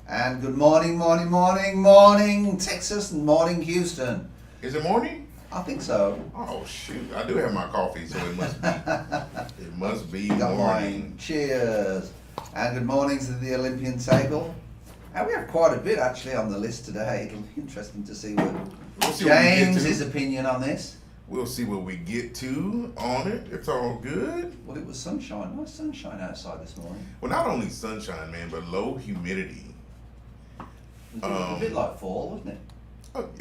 And good morning, Texas, and morning, Houston. Is it morning? I think so. Oh shoot! I do have my coffee, so it must be. It must be Got morning. mine. Cheers. And good morning to the Olympian Table. And we have quite a bit actually on the list today. It'll be interesting to see what James's opinion on this. We'll see what we get to on it. It's all good. Well, it was sunshine. Nice sunshine outside this morning. Well, not only sunshine, man, but low humidity. It was a bit like fall, wasn't it?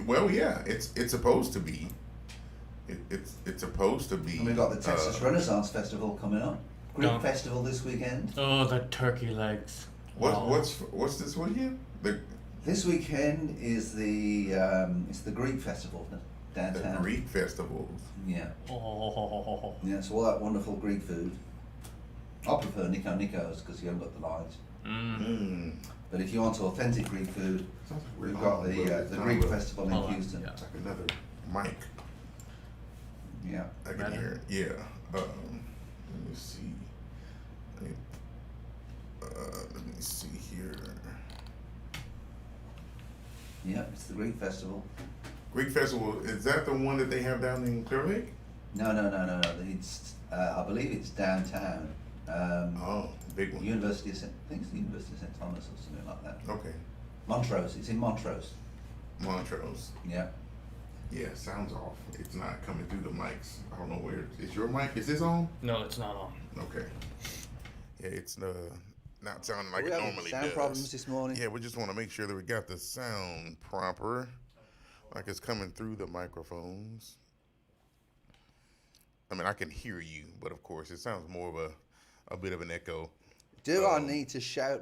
Well, yeah, it's supposed to be. It's supposed to be. And we've got the Texas Renaissance Festival coming up. Greek festival this weekend. Oh, the turkey legs. What's this weekend? This weekend is it's the Greek festival downtown. The Greek festivals. Yeah. Oh. Yeah, so all that wonderful Greek food. I prefer Nikos because you haven't got the lines. Mm. But if you want authentic Greek food, we've got the Greek festival in Houston. It's like another mic. Yeah. I can hear it. Yeah. Let me see. Let me see here. Yeah, it's the Greek festival. Greek festival, is that the one that they have down in Clear Lake? No. It's I believe it's downtown. Big one. I think it's the University of St. Thomas or something like that. Okay. Montrose. It's in Montrose. Montrose. Yeah. Yeah, sounds off. It's not coming through the mics. I don't know where. Is your mic? Is this on? No, it's not on. Okay. Yeah, it's not sounding like We it having normally sound does. problems this morning. Yeah, we just want to make sure that we got the sound proper, like it's coming through the microphones. I mean, I can hear you, but of course, it sounds more of a bit of an echo. Do I need to shout?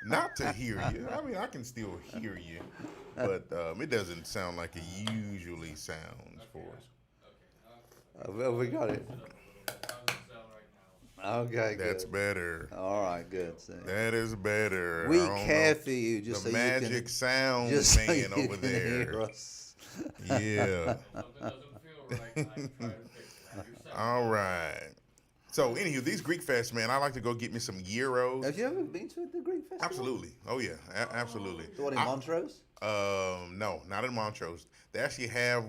Not to hear you. I mean, I can still hear you, but it doesn't sound like it usually sounds for us. Well, we got it. Okay, good. That's better. All right, good. So That is better. we I don't care know. for you, just The so magic you can, sound just so man you over can there. hear us. Yeah. Something doesn't feel right. I try to fix that. All right. So, anywho, these Greek fests, man, I like to go get me some gyros. Have you ever been to the Greek festival? Absolutely. Oh yeah, absolutely. The one in Montrose? No, not in Montrose. They actually have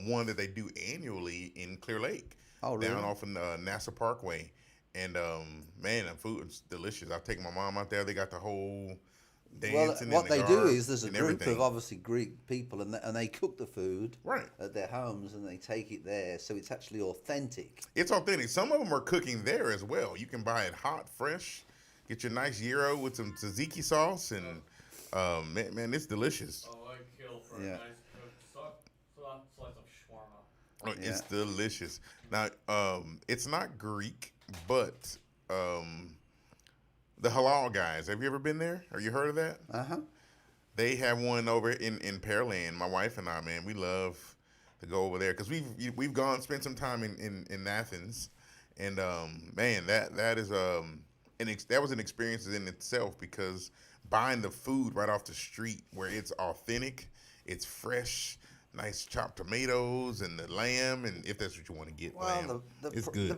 one that they do annually in Clear Lake. Oh, really? Down off of NASA Parkway. And man, the food is delicious. I've taken my mom out there. They got the whole dancing. What they do is there's a group everything. of obviously Greek people, and they cook the food Right. at their homes, and they take it there, so it's actually authentic. It's authentic. Some of them are cooking there as well. You can buy it hot, fresh. Get your nice gyro with some tzatziki sauce, and man, it's delicious. Oh, I'd kill for Yeah. a nice cooked slice of shawarma. Oh, it's delicious. Now, it's not Greek, but the halal guys. Have you ever been there? Or you heard of that? Uh-huh. They have one over in Pearland. My wife and I, man, we love to go over there because we've gone spent some time in Athens, and man, that is that was an experience in itself because buying the food right off the street where it's authentic, it's fresh. Nice chopped tomatoes and the lamb, and if that's what you want to get, lamb, it's good.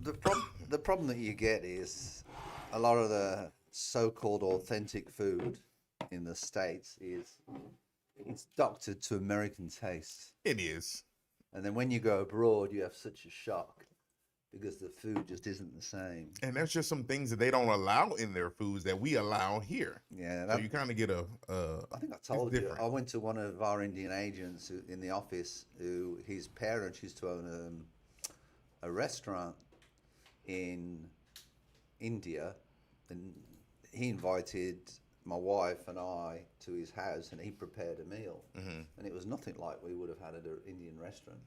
The problem that you get is a lot of the so-called authentic food in the States it's doctored to American taste. It is. And then when you go abroad, you have such a shock because the food just isn't the same. And there's just some things that they don't allow in their foods that we allow here. Yeah, So you kind of get I think I told you. different. I went to one of our Indian agents in the office who his parents used to own a restaurant in India, and he invited my wife and I to his house, and he prepared a meal, and it was nothing like we would have had at an Indian restaurant.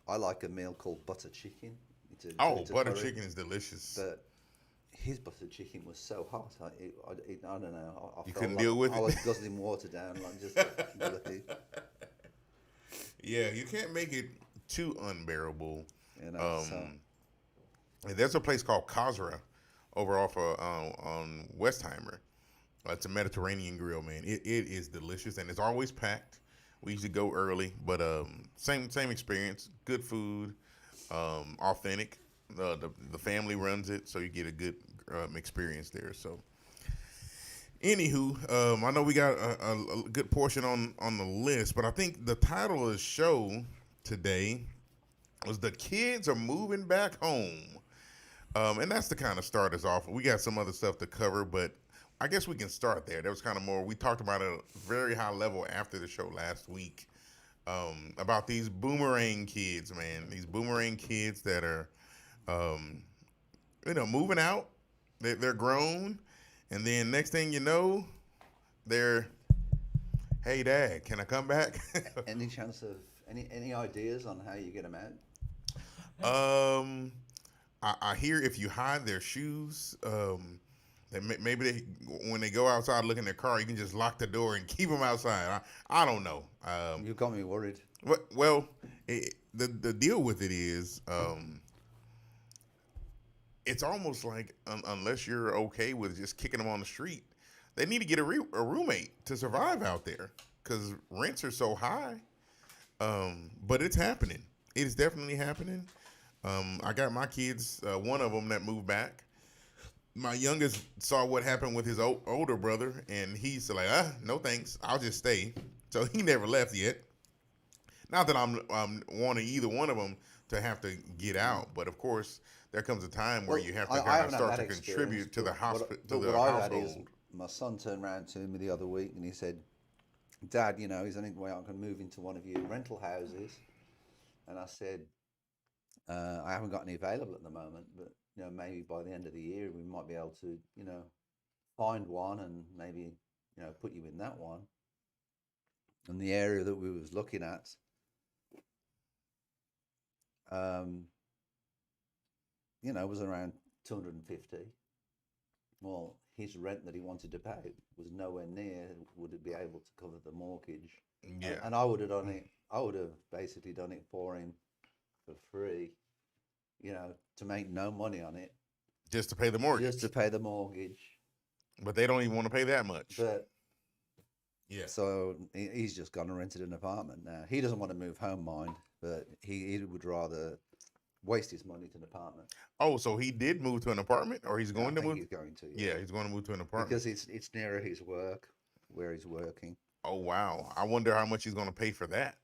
I like a meal called butter chicken. It's a butter curry, chicken is delicious. but his butter chicken was so hot. I don't know. I You felt couldn't like deal with I it? was guzzling water down, like just Yeah, you can't make it too unbearable. you know. And there's a place called Kazra over off on Westheimer. It's a Mediterranean grill, man. It is delicious, and it's always packed. We usually go early, but same experience. Good food, authentic. The family runs it, so you get a good experience there. So Anywho, I know we got a good portion on the list, but I think the title of the show today was "The Kids Are Moving Back Home," and that's to kind of start us off. We got some other stuff to cover, but I guess we can start there. There was kind of more. We talked about it at a very high level after the show last week about these boomerang kids, man. These boomerang kids that are, moving out. They're grown, and then next thing you know, they're, hey, Dad, can I come back? Any chance of any ideas on how you get them out? I hear if you hide their shoes, maybe when they go outside look in their car, you can just lock the door and keep them outside. I don't know. You got me worried. Well, the deal with it is, it's almost like unless you're okay with just kicking them on the street, they need to get a roommate to survive out there because rents are so high. But it's happening. It is definitely happening. I got my kids, one of them that moved back. My youngest saw what happened with his older brother, and he's like, no thanks, I'll just stay. So he never left yet. Not that I'm wanting either one of them to have to get out, but of course, there comes a time where you have to kind of start to contribute to the I've had is household. my son turned around to me the other week and he said, Dad, is there any way I can move into one of your rental houses? And I said, I haven't got any available at the moment, but maybe by the end of the year we might be able to, find one and maybe, put you in that one. And the area that we was looking at, was around 250. Well, his rent that he wanted to pay was nowhere near would it be able to cover the mortgage. Yeah. And I would have done it. I would have basically done it for him for free, to make no money on it. Just to pay the mortgage. Just to pay the mortgage. But they don't even want to pay that much. But yeah. So he's just gone and rented an apartment now. He doesn't want to move home, mind, but he would rather waste his money to an apartment. Oh, so he did move to an apartment, or he's going to move? He's going to. Yeah, he's going to move to an apartment because it's nearer his work, where he's working. Oh wow! I wonder how much he's going to pay for that.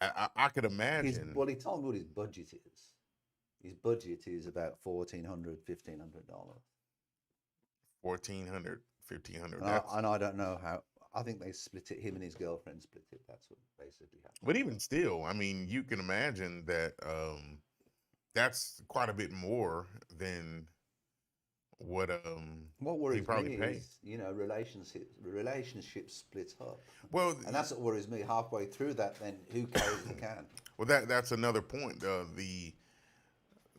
I could imagine. He told me what his budget is. His budget is about $1,400, $1,500. $1,400, $1,500. And I don't know how. I think they split it. Him and his girlfriend split it. That's what basically happened. But even still, I mean, you can imagine that that's quite a bit more than what worries he probably me pay. Is, relationships split up. Well, and that's what worries me. Halfway through that, then who carries the can? Well, that's another point.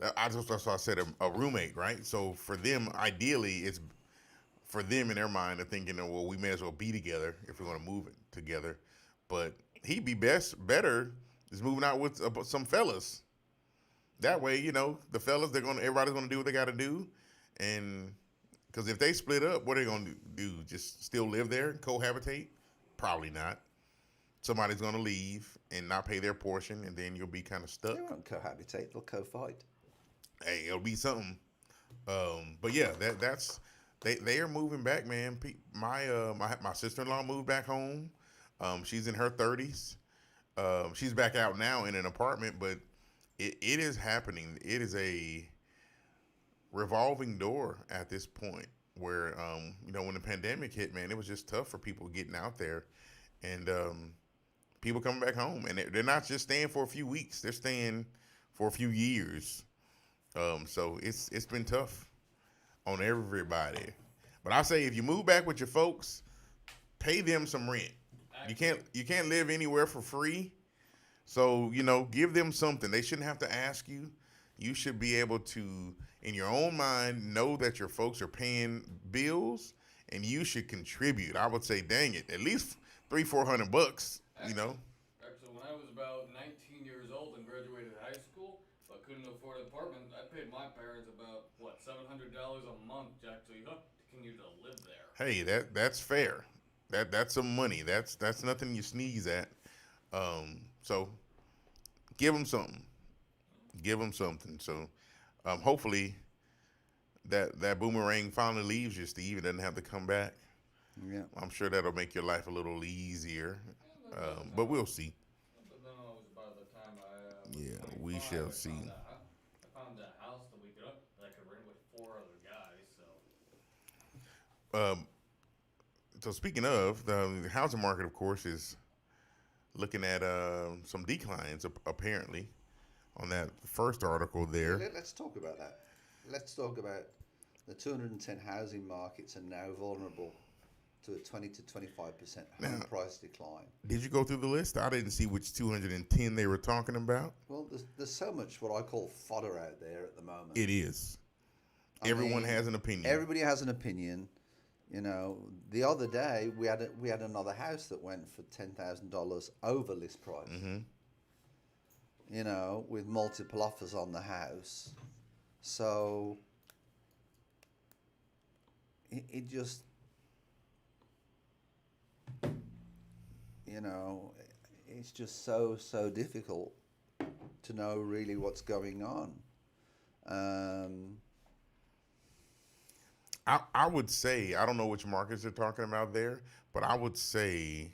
That's why I said a roommate, right? So for them, ideally, it's for them in their mind, they're thinking, well, we may as well be together if we're going to move it together. But he'd be better is moving out with some fellas. That way, the fellas, everybody's gonna do what they got to do, and because if they split up, what are they gonna do? Just still live there, cohabitate? Probably not. Somebody's gonna leave and not pay their portion, and then you'll be kind of stuck. They won't cohabitate; they'll co-fight. Hey, it'll be something. But yeah, that's they are moving back, man. My sister-in-law moved back home. She's in her 30s. She's back out now in an apartment, but it is happening. It is a revolving door at this point where, when the pandemic hit, man, it was just tough for people getting out there and people coming back home. And they're not just staying for a few weeks. They're staying for a few years. So it's been tough on everybody. But I say if you move back with your folks, pay them some rent. You can't live anywhere for free. So, give them something. They shouldn't have to ask you. You should be able to, in your own mind, know that your folks are paying bills and you should contribute. I would say, dang it, at least $300-400, Actually, when I was about 19 years old and graduated high school, but couldn't afford an apartment, I paid my parents about, $700 a month to actually continue to live there. Hey, that's fair. That's some money. That's nothing you sneeze at. So give them something. Give them something. So hopefully that boomerang finally leaves you, Steve, and doesn't have to come back. Yeah. I'm sure that'll make your life a little easier. But we'll see. But then it was about the time I was Yeah, 25, we shall see. I found a house that we could that I could rent with 4 other guys. So So speaking of, the housing market, of course, is looking at some declines apparently on that first article there. Let's talk about that. Let's talk about the 210 housing markets are now vulnerable to a 20 to 25% home price decline. Did you go through the list? I didn't see which 210 they were talking about. Well, there's so much what I call fodder out there at the moment. It is. mean, Everyone has an opinion. Everybody has an opinion. You know, the other day we had another house that went for $10,000 over list price. Mm-hmm. You know, with multiple offers on the house. So it just, you know, it's just so difficult to know really what's going on. I would say, I don't know which markets they're talking about there, but I would say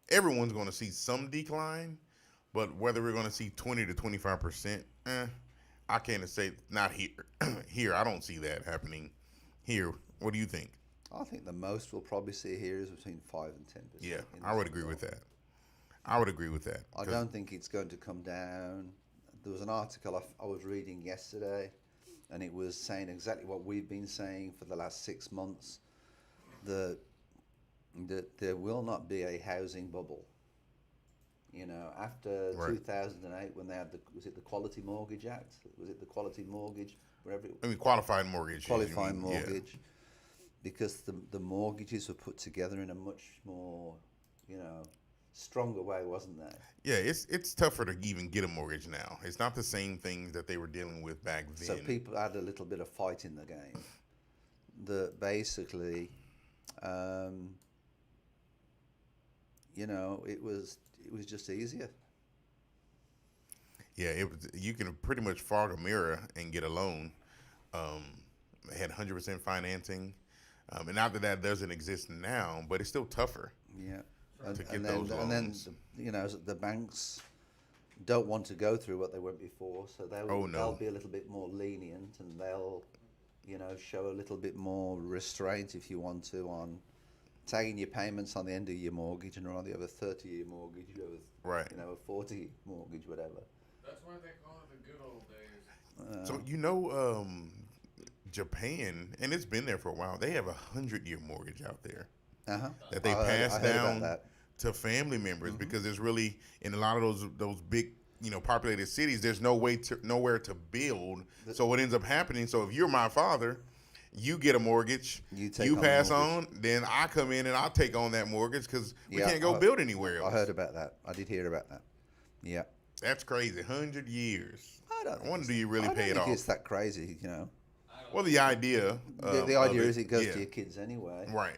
everyone's going to see some decline, but whether we're going to see 20 to 25%, I can't say not here. Here, I don't see that happening. Here, what do you think? I think the most we'll probably see here is between 5 and 10%. Yeah, I would agree with that. I would agree with that. I don't think it's going to come down. There was an article I was reading yesterday, and it was saying exactly what we've been saying for the last 6 months, that there will not be a housing bubble. You know, after Right. 2008, when they had was it the Quality Mortgage Act? Was it the Quality Mortgage? Whatever. qualified mortgage. Qualifying Yeah. mortgage, because the mortgages were put together in a much more, you know, stronger way, wasn't they? Yeah, it's tougher to even get a mortgage now. It's not the same things that they were dealing with back then. So people had a little bit of fight in the game. That basically, you know, it was just easier. Yeah, it was. You can pretty much fog a mirror and get a loan. They had 100% financing, and not that doesn't exist now, but it's still tougher. Yeah. To get And those then, and then, loans. you know, the banks don't want to go through what they went before, so they'll be a little bit more lenient, and they'll, you know, show a little bit more restraint, if you want to, on tagging your payments on the end of your mortgage, and rather you have a 30-year mortgage, you have Right. you know, a 40 mortgage, whatever. that's why they call it the good old days. So you know, Japan, and it's been there for a while. They have a 100-year mortgage out there Uh-huh. that they I pass heard about down that. to family members because there's really in a lot of those big, you know, populated cities, there's nowhere to build. So what ends up happening? So if you're my father, you get a mortgage, You take you on the pass mortgage. on, then I come in and I'll take on that mortgage because we Yeah, can't go build anywhere else. I heard about that. I did hear about that. Yeah. That's crazy. 100 years. I wonder, do you really I pay it don't think off? it's that crazy, you know. Well, the idea. The of idea is it goes yeah. to your kids anyway. Right.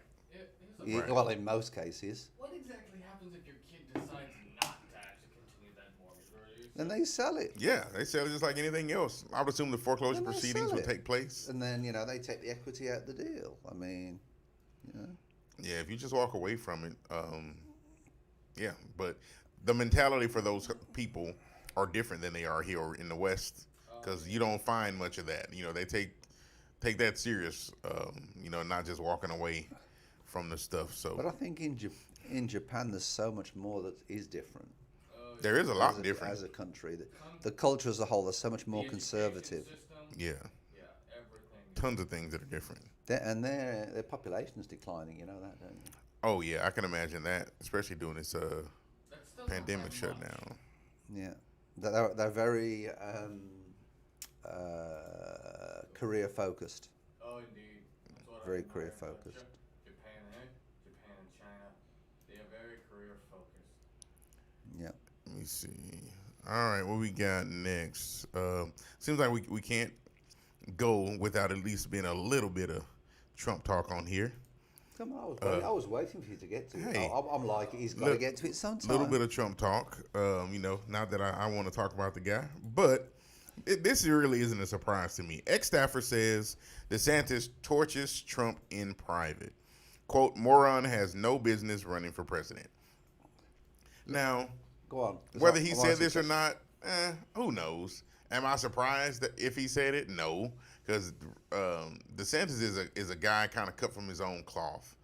Yeah, Right. well, in most cases. What exactly happens if your kid decides not to actually continue that mortgage? Or you Then they sell it. Yeah, they sell it just like anything else. I would assume the foreclosure Then they proceedings sell would it. take place. And then, you know, they take the equity out the deal. I mean, you know. Yeah, if you just walk away from it, yeah. But the mentality for those people are different than they are here in the West because you don't find much of that. You know, they take that serious. You know, not just walking away from the stuff. So But I think in Japan, there's so much more that is different. there is a lot different. As a country. The culture as a whole is so much more conservative. Yeah, Yeah, everything. tons of things that are different. And their population is declining, you know that, don't you? Oh yeah, I can imagine that, especially during this That's still not pandemic that much. shutdown. Yeah. They're very career focused. Oh, indeed. That's what Very I admire career about focused. Japan, Japan and China, they are very career focused. Yeah. Let me see. All right, what we got next? Seems like we can't go without at least being a little bit of Trump talk on here. Come on, I was waiting for you to get to it. Hey. I'm like, he's got to get to it A sometime. little bit of Trump talk. You know, not that I want to talk about the guy, but This really isn't a surprise to me. Ex-staffer says DeSantis torches Trump in private. Quote, moron has no business running for president. Now, Go on. whether he said this or not, who knows? Am I surprised that if he said it? No, because DeSantis is a guy kind of cut from his own cloth.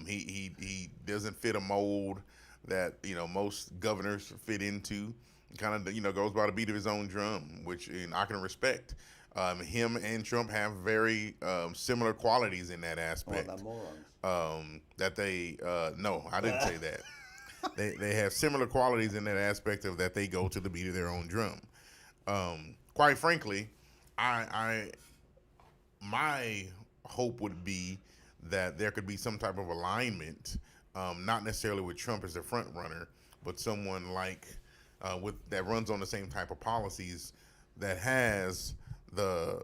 He doesn't fit a mold that most governors fit into. Kind of goes by the beat of his own drum, which I can respect. Him and Trump have very similar qualities in that aspect. They're morons. That they no, I didn't say that. They have similar qualities in that aspect of that they go to the beat of their own drum. Quite frankly, my hope would be that there could be some type of alignment, not necessarily with Trump as the front runner, but someone like that runs on the same type of policies, that has the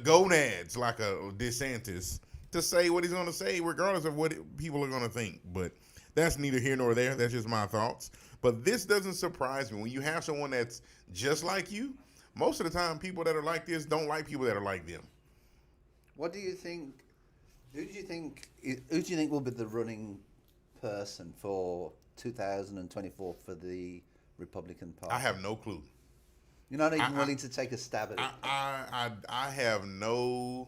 gonads like a DeSantis to say what he's going to say, regardless of what people are going to think. But that's neither here nor there. That's just my thoughts. But this doesn't surprise me. When you have someone that's just like you, most of the time people that are like this don't like people that are like them. What do you think? Who do you think will be the running person for 2024 for the Republican Party? I have no clue. You're not even willing to take a stab at it. I have no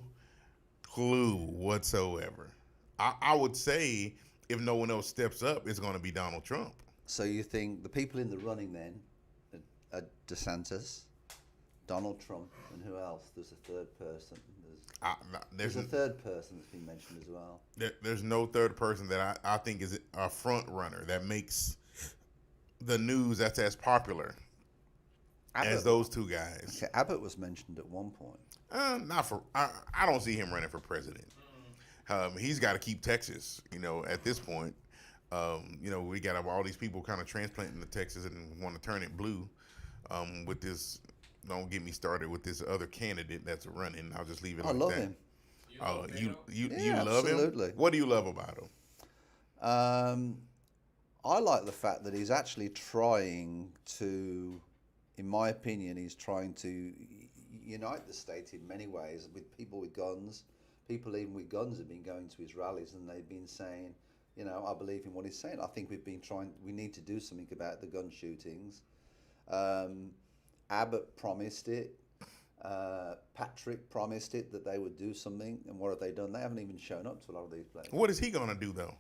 clue whatsoever. I would say if no one else steps up, it's going to be Donald Trump. So you think the people in the running then are DeSantis, Donald Trump, and who else? There's a third person. There's a third person that's been mentioned as well. There's no third person that I think is a front runner that makes the news that's as popular as those two guys. Okay, Abbott was mentioned at one point. Not for. I don't see him running for president. He's got to keep Texas. At this point, we got all these people kind of transplanting to Texas and want to turn it blue. With this, don't get me started with this other candidate that's running. I'll just leave it like that. I love him. You love absolutely. him? What do you love about him? I like the fact that he's actually trying to, in my opinion, he's trying to unite the state in many ways with people with guns. People even with guns have been going to his rallies and they've been saying, I believe in what he's saying. I think we need to do something about the gun shootings. Abbott promised it. Patrick promised it, that they would do something. And what have they done? They haven't even shown up to a lot of these places. What is he going to do, though?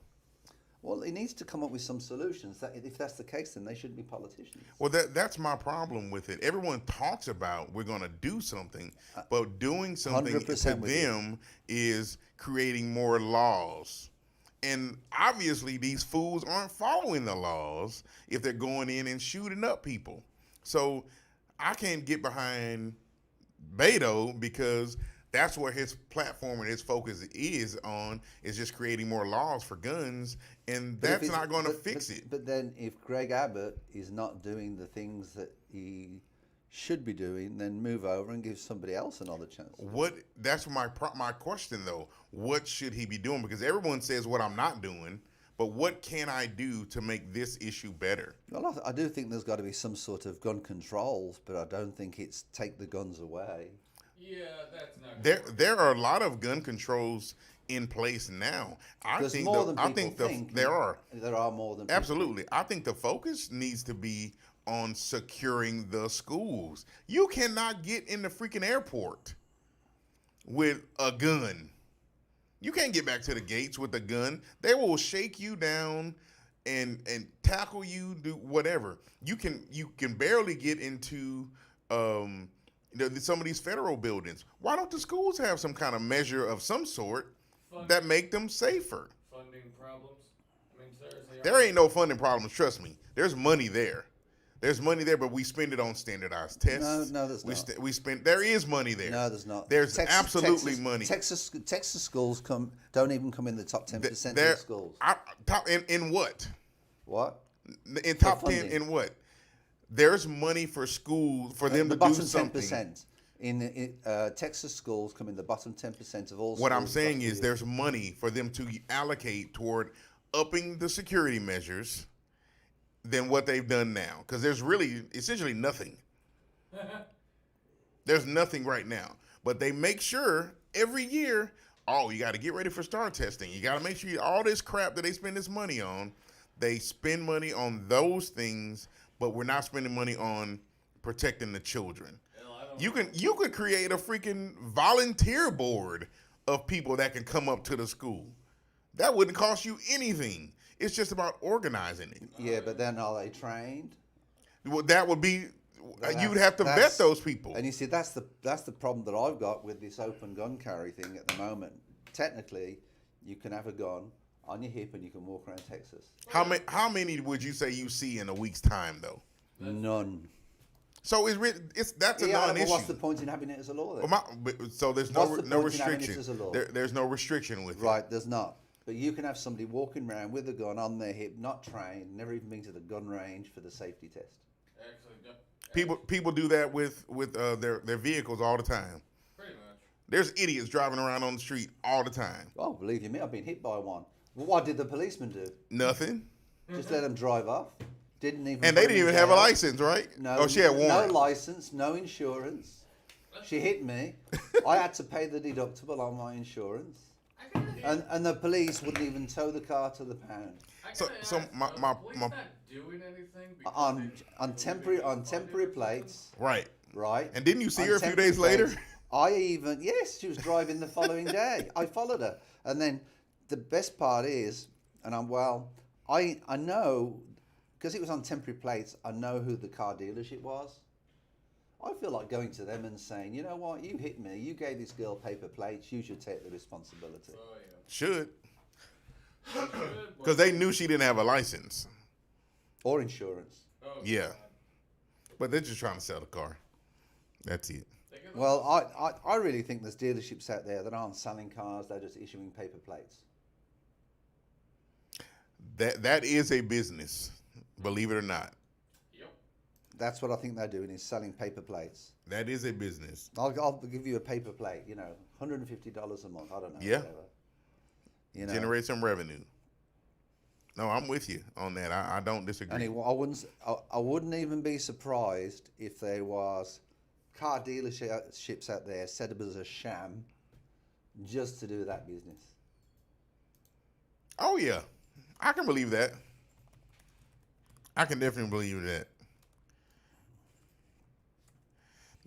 Well, he needs to come up with some solutions. If that's the case, then they shouldn't be politicians. Well, that's my problem with it. Everyone talks about we're going to do something, but doing something to them is creating more laws. And obviously, these fools aren't following the laws if they're going in and shooting up people. So I can't get behind Beto because that's where his platform and his focus is just creating more laws for guns, and that's not going to fix it. But then if Greg Abbott is not doing the things that he should be doing, then move over and give somebody else another chance. That's my question, though. What should he be doing? Because everyone says what I'm not doing, but what can I do to make this issue better? Well, I do think there's got to be some sort of gun controls, but I don't think it's take the guns away. Yeah, that's not. There are a lot of gun controls in place now. There's more than people think. There are. There are more than absolutely. I think the focus needs to be on securing the schools. You cannot get in the freaking airport with a gun. You can't get back to the gates with a gun. They will shake you down and tackle you, do whatever. You can barely get into some of these federal buildings. Why don't the schools have some kind of measure of some sort that make them safer? Funding problems? I mean, seriously. There ain't no funding problems, trust me. There's money there. There's money there, but we spend it on standardized tests. No, there's not. There is money there. No, there's not. There's absolutely money. Texas schools don't even come in the top 10% of schools. In what? What? In top 10 in what? There's money for schools for them to do something. The bottom 10%. In Texas schools come in the bottom 10% of all schools. What I'm saying is there's money for them to allocate toward upping the security measures than what they've done now. Because there's really essentially nothing. There's nothing right now. But they make sure every year, oh, you got to get ready for STAR testing. You got to make sure all this crap that they spend this money on, they spend money on those things, but we're not spending money on protecting the children. You could create a freaking volunteer board of people that can come up to the school. That wouldn't cost you anything. It's just about organizing it. Yeah, but then are they trained? Well, that would be. You'd have to vet those people. And you see, that's the problem that I've got with this open gun carry thing at the moment. Technically, you can have a gun on your hip and you can walk around Texas. How many would you say you see in a week's time, though? None. So that's a non-issue. Well, what's the point in having it as a law then? So there's no restriction. There's no restriction with it. Right, there's not. But you can have somebody walking around with a gun on their hip, not trained, never even been to the gun range for the safety test. Actually, yeah. People do that with their vehicles all the time. Pretty much. There's idiots driving around on the street all the time. Oh, believe you me, I've been hit by one. Well, what did the policeman do? Nothing. Just let them drive off. Didn't even. And they didn't even have a license, right? No. Oh, she had warrant. No license, no insurance. She hit me. I had to pay the deductible on my insurance. And the police wouldn't even tow the car to the pound. So my not doing anything on temporary plates. Right. Right. And didn't you see her a few days later? Yes, she was driving the following day. I followed her. And then the best part is, and I know, because it was on temporary plates, I know who the car dealership was. I feel like going to them and saying, you know what, you hit me, you gave this girl paper plates, you should take the responsibility. Oh, yeah. Should. Because they knew she didn't have a license. Or insurance. Oh, Yeah. God. But they're just trying to sell the car. That's it. Well, I really think there's dealerships out there that aren't selling cars, they're just issuing paper plates. That is a business, believe it or not. Yep. That's what I think they're doing, is selling paper plates. That is a business. I'll give you a paper plate, $150 a month, I don't know. Yeah. Whatever. Generate some revenue. No, I'm with you on that. I don't disagree. And I wouldn't even be surprised if there was car dealerships out there set up as a sham just to do that business. Oh, yeah. I can believe that. I can definitely believe that.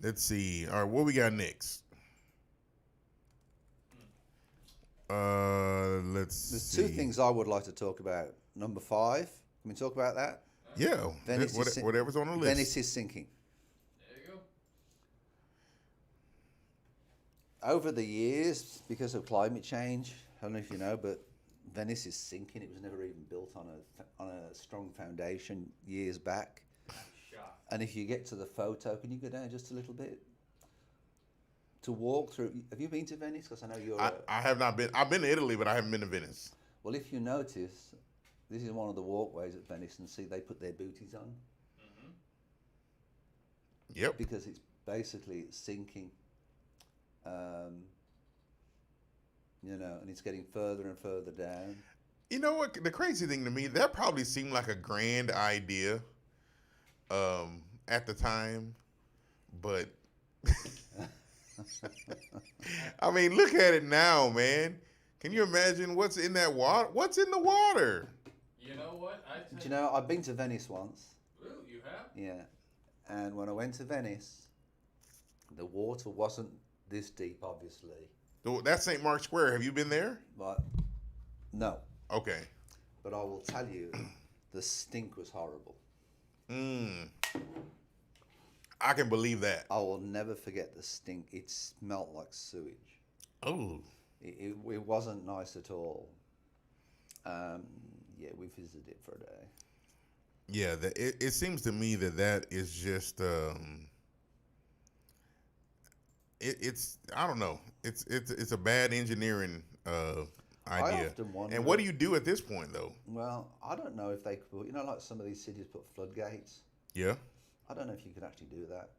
Let's see. All right, what we got next? There's see. Two things I would like to talk about. Number 5. Can we talk about that? Yeah. Whatever's on the list. Venice is sinking. There you go. Over the years, because of climate change, I don't know if you know, but Venice is sinking. It was never even built on a strong foundation years back. Shot. And if you get to the photo, can you go down just a little bit? To walk through. Have you been to Venice? Because I know you're. I have not been. I've been to Italy, but I haven't been to Venice. Well, if you notice, this is one of the walkways at Venice, and see they put their booties on. Mm-hmm. Yep. Because it's basically sinking. And it's getting further and further down. You know what? The crazy thing to me, that probably seemed like a grand idea at the time, but I mean, look at it now, man. Can you imagine what's in that water? What's in the water? You know what? Do you know, I've been to Venice once. Ooh, you have? Yeah. And when I went to Venice, the water wasn't this deep, obviously. That's St. Mark's Square. Have you been there? But no. Okay. But I will tell you, the stink was horrible. I can believe that. I will never forget the stink. It smelled like sewage. Oh. It wasn't nice at all. We visited it for a day. Yeah, it seems to me that is just it's I don't know. It's a bad engineering idea. I often wonder. And what do you do at this point, though? Well, I don't know if they could. Like some of these cities put floodgates. Yeah. I don't know if you could actually do that.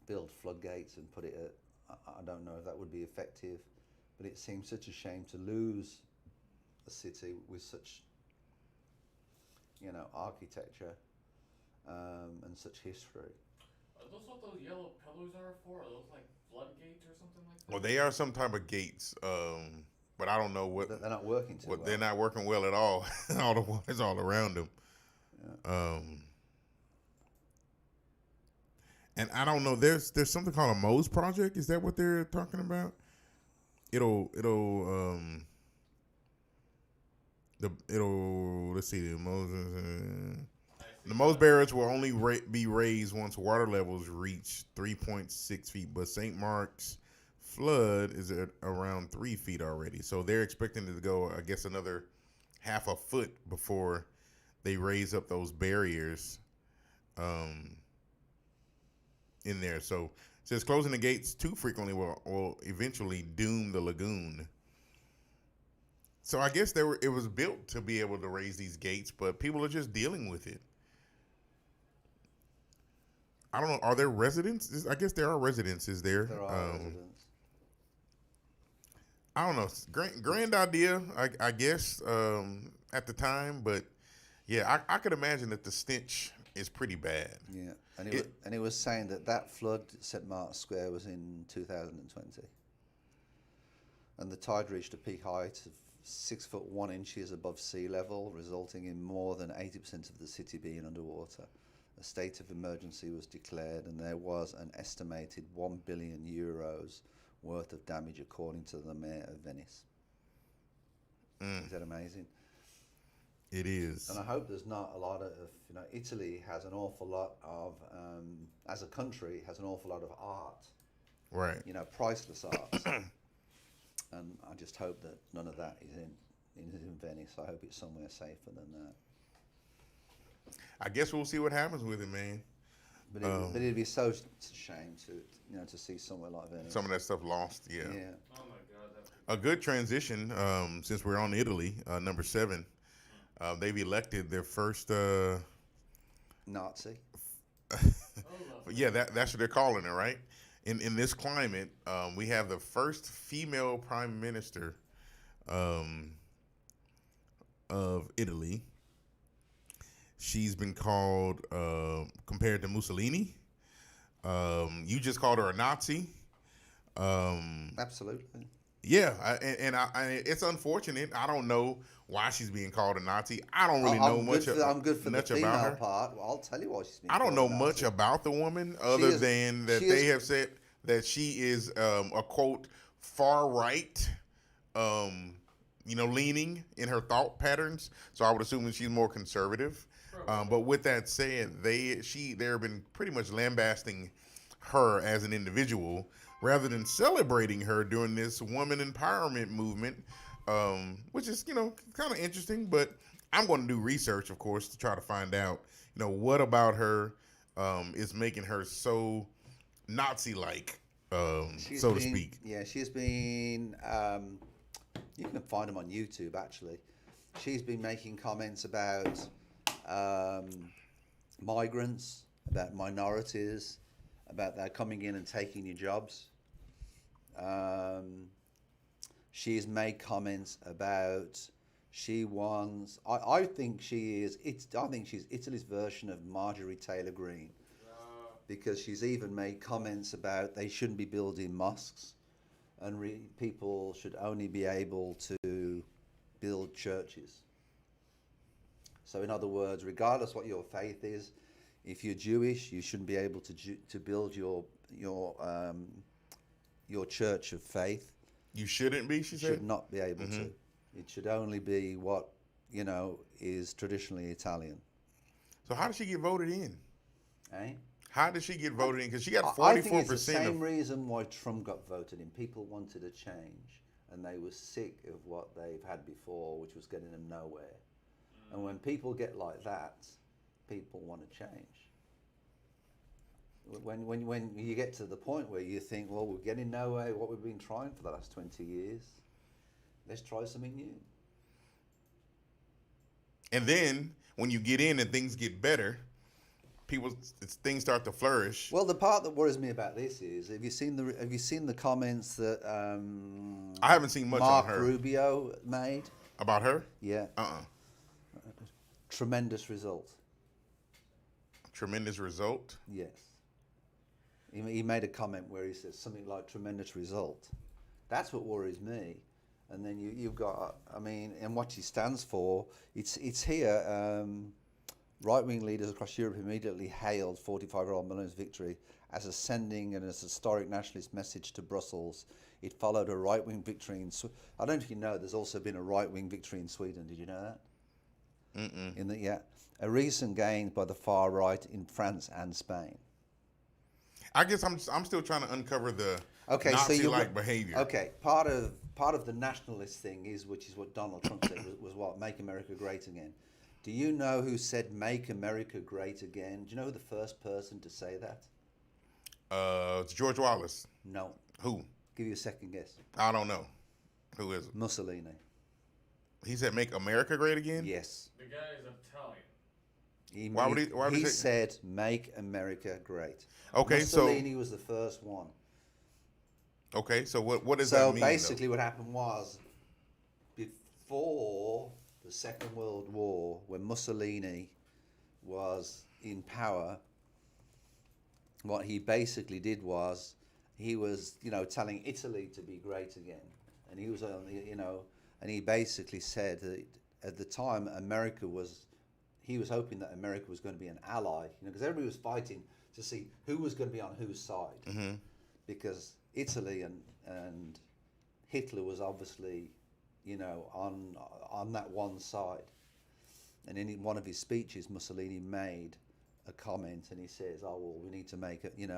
Build floodgates and put it at. I don't know if that would be effective, but it seems such a shame to lose a city with such, architecture and such history. Are those what those yellow pillars are for? Are those like floodgates or something like that? Well, they are some type of gates, but I don't know what. They're not working too well. They're not working well at all. All the water's all around them. Yeah. And I don't know. There's something called a Mose project. Is that what they're talking about? It'll let's see, the Mose barriers will only be raised once water levels reach 3.6 feet, but St. Mark's flood is at around 3 feet already. So they're expecting it to go, I guess, another half a foot before they raise up those barriers in there. So it says closing the gates too frequently will eventually doom the lagoon. So I guess it was built to be able to raise these gates, but people are just dealing with it. I don't know. Are there residences? I guess there are residences there. There are residents. I don't know. Grand idea, I guess, at the time. But, yeah, I could imagine that the stench is pretty bad. Yeah. And it was saying that flood at St. Mark's Square was in 2020. And the tide reached a peak height of 6 foot 1 inches above sea level, resulting in more than 80% of the city being underwater. A state of emergency was declared, and there was an estimated €1 billion worth of damage, according to the mayor of Venice. Is that amazing? It is. And I hope there's not a lot of, Italy has an awful lot of, as a country, has an awful lot of art. Right. Priceless art. And I just hope that none of that is in Venice. I hope it's somewhere safer than that. I guess we'll see what happens with it, man. But it'd be so a shame to see somewhere like Venice. Some of that stuff lost, yeah. Yeah. Oh my God. A good transition, since we're on Italy, number 7. They've elected their first... Nazi. Yeah, that's what they're calling it, right? In this climate, we have the first female prime minister of Italy. She's been called, compared to Mussolini. You just called her a Nazi. Absolutely. Yeah, it's unfortunate. I don't know why she's being called a Nazi. I don't really know much. I'm good for the female about her part. Well, I'll tell you why she's being I don't called know a much Nazi. about the woman other than that they have said that she is a quote far right, leaning in her thought patterns. So I would assume that she's more conservative. But with that said, they've been pretty much lambasting her as an individual rather than celebrating her during this woman empowerment movement, which is kind of interesting. But I'm going to do research, of course, to try to find out what about her is making her so Nazi-like, so to speak. Yeah, she's been. You can find them on YouTube. Actually, she's been making comments about migrants, about minorities, about their coming in and taking your jobs. She's made comments about she wants. I think she is. I think she's Italy's version of Marjorie Taylor Greene, because she's even made comments about they shouldn't be building mosques, and people should only be able to build churches. So in other words, regardless what your faith is, if you're Jewish, you shouldn't be able to build your church of faith. You shouldn't be, she said? Should not be able to. It should only be what, is traditionally Italian. So how did she get voted in? Eh? How did she get voted in? Because she got 44%. I think it's the same reason why Trump got voted in. People wanted a change, and they were sick of what they've had before, which was getting them nowhere. And when people get like that, people want to change. When you get to the point where you think, well, we're getting nowhere, what we've been trying for the last 20 years, let's try something new. And then when you get in and things get better, things start to flourish. Well, the part that worries me about this is, have you seen the comments that I haven't seen much on her. Mark Rubio made About her? Yeah. Tremendous result. Tremendous result? Yes. He made a comment where he said something like tremendous result. That's what worries me. And then you've got, I mean, and what he stands for, it's here. Right-wing leaders across Europe immediately hailed 45-year-old Meloni's victory as a sending and as a historic nationalist message to Brussels. It followed a right-wing victory in I don't know if you know, there's also been a right-wing victory in Sweden. Did you know that? Mm-mm. A recent gain by the far right in France and Spain. I guess I'm still trying to uncover the Okay, Nazi-like behavior. Okay, part of the nationalist thing which is what Donald Trump said was what, make America great again. Do you know who said make America great again? Do you know who the first person to say that? It's George Wallace. No. Who? Give you a second guess. I don't know. Who is it? Mussolini. He said make America great again? Yes. The guy is Italian. Why would he say- said make America great. Okay, Mussolini was the first one. Okay, so what does that mean? So basically what happened was, before the Second World War, when Mussolini was in power, what he basically did was he was, telling Italy to be great again. And he was, and he basically said that at the time he was hoping that America was going to be an ally, because everybody was fighting to see who was going to be on whose side. Mm-hmm. Because Italy and Hitler was obviously, on that one side. And in one of his speeches, Mussolini made a comment, and he says, "Oh well, we need to make it." He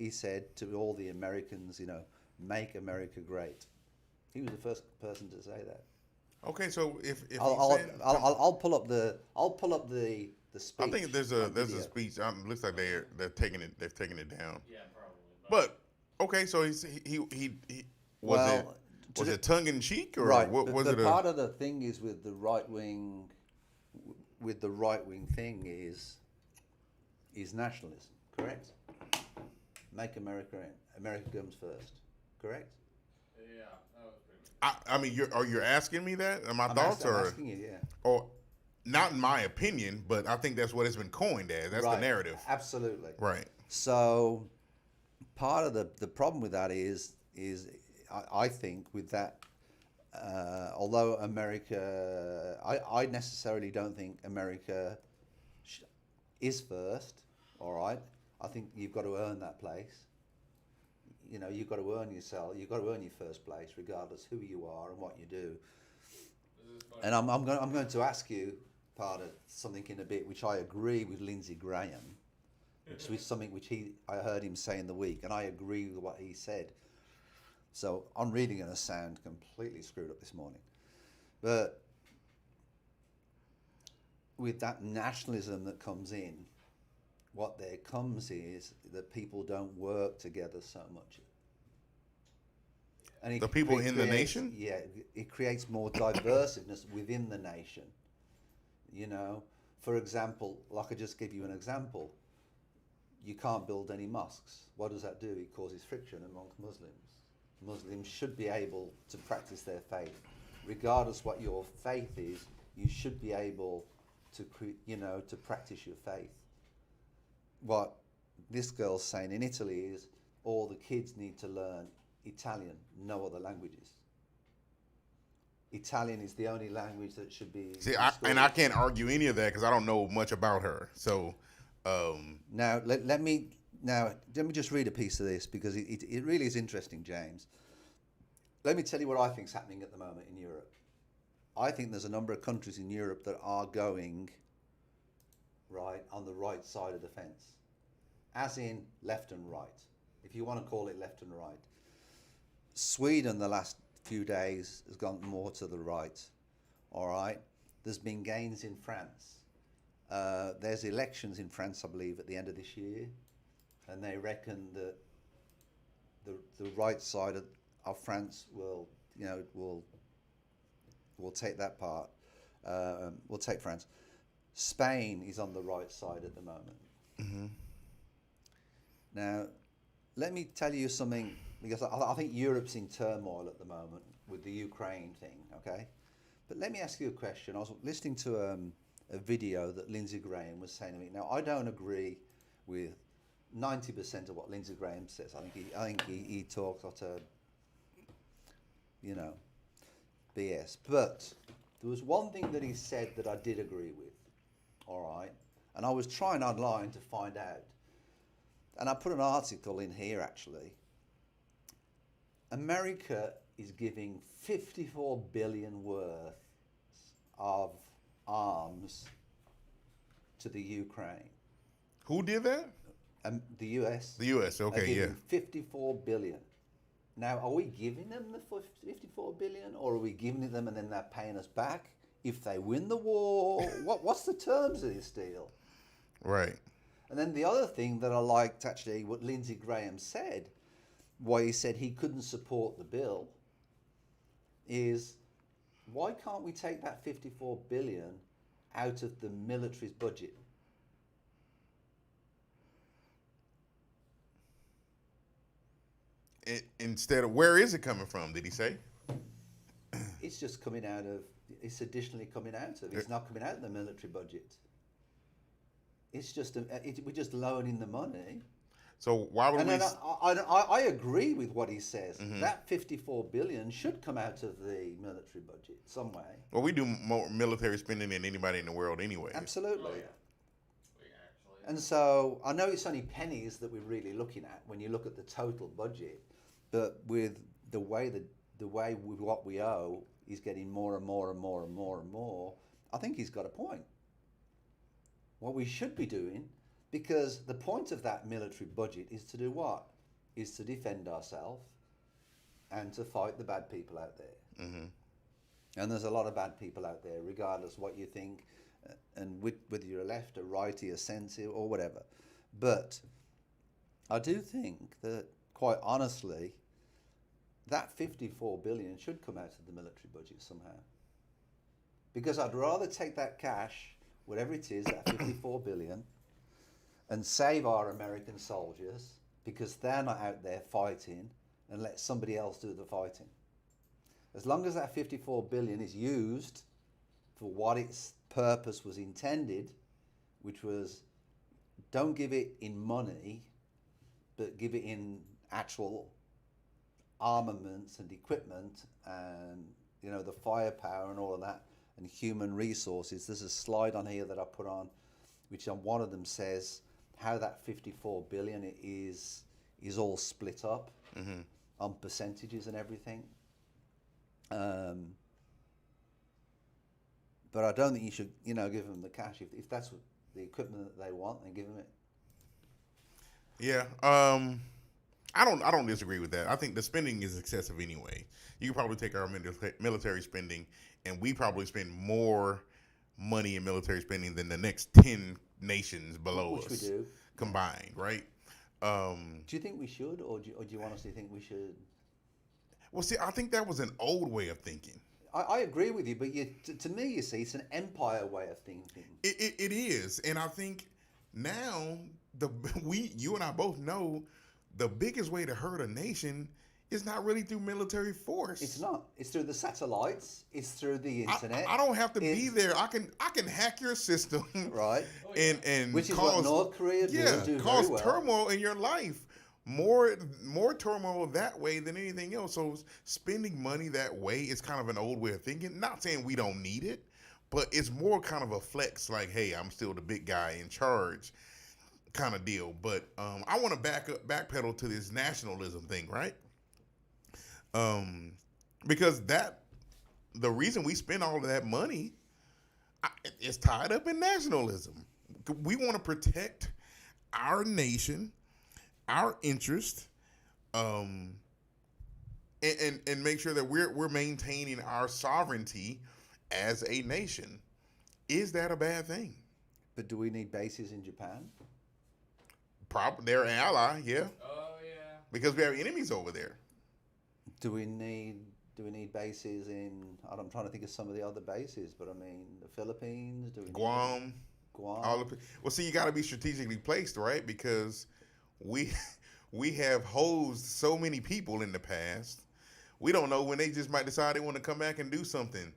said to all the Americans, make America great. He was the first person to say that. Okay, so if I'll pull up the speech. I think there's a speech. Looks like they've taken it down. Yeah, probably. But okay, so he was it tongue in cheek or right? What was it? Part of the thing is with the right wing thing is nationalism, correct? Make America comes first, correct? Yeah, that was pretty good. I mean, you're asking me that? Are my I'm thoughts I'm or asking you, yeah. or not in my opinion, but I think that's what it's been coined as. That's the narrative. Absolutely. Right. So part of the problem with that is I think with that, although America, I necessarily don't think America is first. All right, I think you've got to earn that place. You've got to earn yourself. You've got to earn your first place, regardless who you are and what you do. And I'm going to ask you part of something in a bit, which I agree with Lindsey Graham, which was something which I heard him say in the week, and I agree with what he said. So I'm really going to sound completely screwed up this morning, but with that nationalism that comes in, what there comes is that people don't work together so much. And the people in the nation? Yeah, it creates more diversiveness within the nation. For example, like I just gave you an example, you can't build any mosques. What does that do? It causes friction amongst Muslims. Muslims should be able to practice their faith. Regardless what your faith is, you should be able to, to practice your faith. What this girl's saying in Italy is all the kids need to learn Italian, no other languages. Italian is the only language that should be. See, I can't argue any of that because I don't know much about her. So now let me just read a piece of this because it really is interesting, James. Let me tell you what I think is happening at the moment in Europe. I think there's a number of countries in Europe that are going right on the right side of the fence, as in left and right, if you want to call it left and right. Sweden the last few days has gone more to the right. All right, there's been gains in France. There's elections in France, I believe, at the end of this year, and they reckon that the right side of France will take that part. Will take France. Spain is on the right side at the moment. Mm-hmm. Now, let me tell you something, because I think Europe's in turmoil at the moment with the Ukraine thing, okay? But let me ask you a question. I was listening to a video that Lindsey Graham was saying to me. Now, I don't agree with 90% of what Lindsey Graham says. I think he talks out of, BS. But there was one thing that he said that I did agree with. All right, and I was trying online to find out, and I put an article in here actually. America is giving 54 billion worth of arms to the Ukraine. Who did that? The US. The US, okay, yeah. 54 billion. Now, are we giving them the 54 billion, or are we giving them and then they're paying us back if they win the war? What's the terms of this deal? Right. And then the other thing that I liked, actually, what Lindsey Graham said, why he said he couldn't support the bill, is why can't we take that 54 billion out of the military's budget? Instead of, where is it coming from, did he say? It's just coming out of, it's additionally coming out of, it's not coming out of the military budget. It's just, we're just loaning the money. So why would and we... then I agree with what he says. Mm-hmm. That 54 billion should come out of the military budget some way. Well, we do more military spending than anybody in the world anyway. Absolutely. Oh, yeah. We actually. And so I know it's only pennies that we're really looking at when you look at the total budget, but with the way with what we owe is getting more and more and more and more and more, I think he's got a point. What we should be doing, because the point of that military budget is to do what? Is to defend ourselves and to fight the bad people out there. Mm-hmm. And there's a lot of bad people out there, regardless what you think, and whether you're a left, a righty, a sensitive, or whatever. But I do think that, quite honestly, that 54 billion should come out of the military budget somehow. Because I'd rather take that cash, whatever it is, that 54 billion, and save our American soldiers, because they're not out there fighting, and let somebody else do the fighting. As long as that 54 billion is used for what its purpose was intended, which was, don't give it in money, but give it in actual armaments and equipment and, the firepower and all of that, and human resources. There's a slide on here that I put on, which on one of them says how that 54 billion is all split up on percentages and everything. But I don't think you should, give them the cash. If that's what the equipment that they want, then give them it. Yeah. I don't disagree with that. I think the spending is excessive anyway. You could probably take our military spending, and we probably spend more money in military spending than the next 10 nations below us. Which we do. Combined, right? Do you think we should, or do you honestly think we should? Well, see, I think that was an old way of thinking. I agree with you, but to me, you see, it's an empire way of thinking. It is, and I think now you and I both know the biggest way to hurt a nation is not really through military force. It's not. It's through the satellites. It's through the internet. I don't have to be there. I can hack your system, right? And which is cause, what North Korea do cause very well. turmoil in your life. More turmoil that way than anything else. So spending money that way is kind of an old way of thinking. Not saying we don't need it, but it's more kind of a flex, like, hey, I'm still the big guy in charge kind of deal. But I want to backpedal to this nationalism thing, right? Because the reason we spend all of that money is tied up in nationalism. We want to protect our nation, our interest, and make sure that we're maintaining our sovereignty as a nation. Is that a bad thing? But do we need bases in Japan? They're an ally, yeah. Oh yeah. Because we have enemies over there. Do we need bases in? I'm trying to think of some of the other bases, but I mean the Philippines. Do we Guam. Guam. Well, see, you got to be strategically placed, right? Because we have hosed so many people in the past. We don't know when they just might decide they want to come back and do something,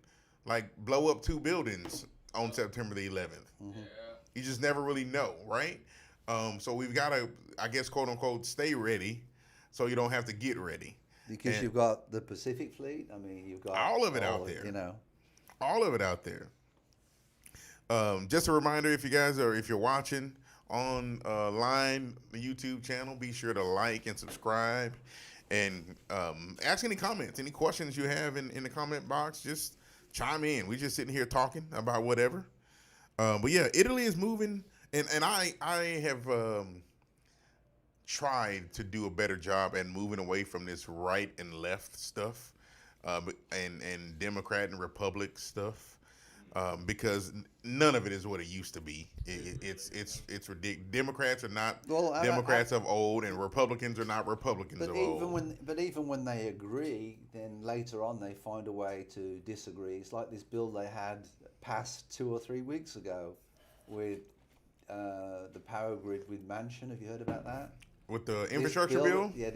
like blow up 2 buildings on September the 11th. Mm-hmm. Yeah. You just never really know, right? So we've got to, I guess, quote unquote, stay ready, so you don't have to get ready. Because And you've got the Pacific Fleet. I mean, you've got all of it out there. you know. All of it out there. Just a reminder, if you guys are, if you're watching on line, the YouTube channel, be sure to like and subscribe, and ask any comments, any questions you have in the comment box. Just chime in. We're just sitting here talking about whatever. But yeah, Italy is moving, and I have tried to do a better job at moving away from this right and left stuff, and Democrat and Republic stuff. Because none of it is what it used to be. It's ridiculous. Democrats are not Democrats of old, and Republicans are not Republicans of old. But even when they agree, then later on they find a way to disagree. It's like this bill they had passed 2 or 3 weeks ago with the power grid with Manchin. Have you heard about that? With the infrastructure bill? Yeah,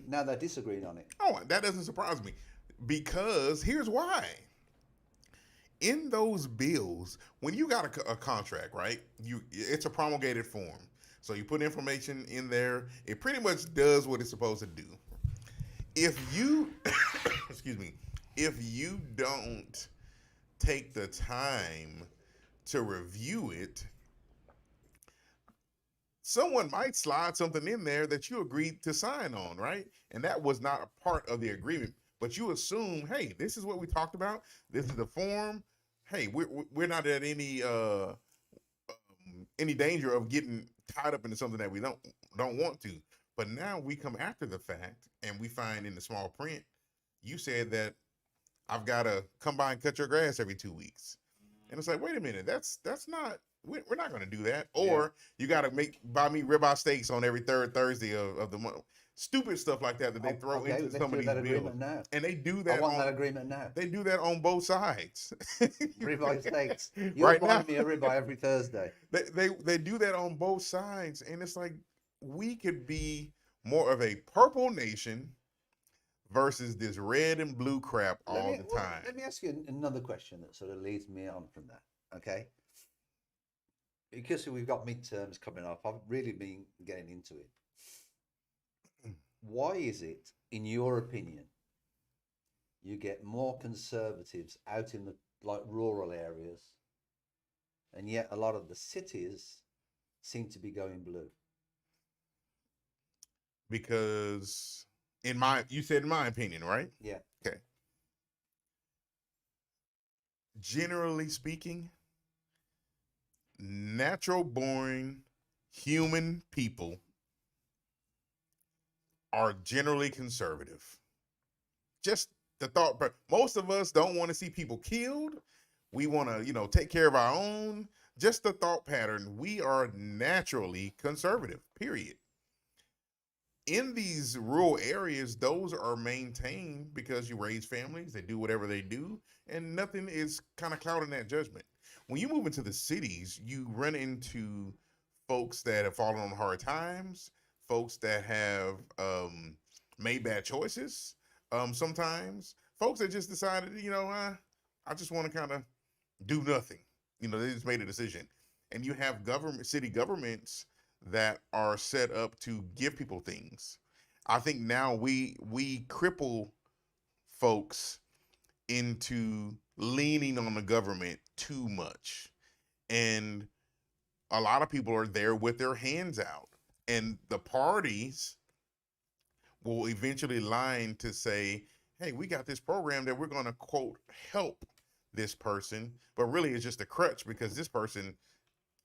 now they're disagreeing on it. Oh, that doesn't surprise me, because here's why. In those bills, when you got a contract, right? It's a promulgated form. So you put information in there. It pretty much does what it's supposed to do. If you, excuse me, if you don't take the time to review it, someone might slide something in there that you agreed to sign on, right? And that was not a part of the agreement. But you assume, hey, this is what we talked about. This is the form. Hey, we're not at any danger of getting tied up into something that we don't want to. But now we come after the fact, and we find in the small print, you said that I've got to come by and cut your grass every 2 weeks, and it's like, wait a minute, that's not. We're not going to do that. Or you got to buy me ribeye steaks on every third Thursday of the month. Stupid stuff like that they throw into some of these bills. And they do that. I want that agreement now. They do that on both sides. Ribeye steaks. You're buying me a ribeye every Thursday. They do that on both sides, and it's like, we could be more of a purple nation versus this red and blue crap all the time. Let me ask you another question that sort of leads me on from that. Okay. Because we've got midterms coming up, I've really been getting into it. Why is it, in your opinion, you get more conservatives out in the rural areas, and yet a lot of the cities seem to be going blue? Because you said in my opinion, right? Yeah. Okay. Generally speaking, natural born human people are generally conservative. Just the thought, but most of us don't want to see people killed. We want to, take care of our own. Just the thought pattern. We are naturally conservative, period. In these rural areas, those are maintained because you raise families, they do whatever they do, and nothing is kind of clouding that judgment. When you move into the cities, you run into folks that have fallen on hard times, folks that have made bad choices. Sometimes folks that just decided, I just want to kind of do nothing. They just made a decision. And you have city governments that are set up to give people things. I think now we cripple folks into leaning on the government too much. And a lot of people are there with their hands out. And the parties will eventually line to say, hey, we got this program that we're going to, quote, help this person, but really it's just a crutch because this person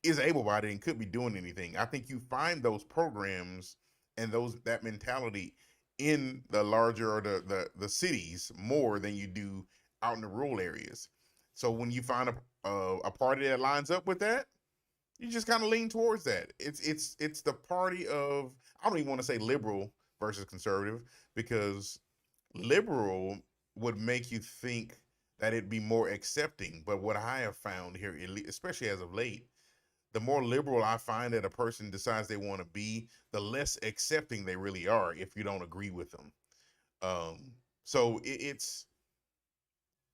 is able-bodied and could be doing anything. I think you find those programs and that mentality in the larger or the cities more than you do out in the rural areas. So when you find a party that lines up with that, you just kind of lean towards that. It's the party of, I don't even want to say liberal versus conservative, because liberal would make you think that it'd be more accepting. But what I have found here, especially as of late, the more liberal I find that a person decides they want to be, the less accepting they really are if you don't agree with them. So it's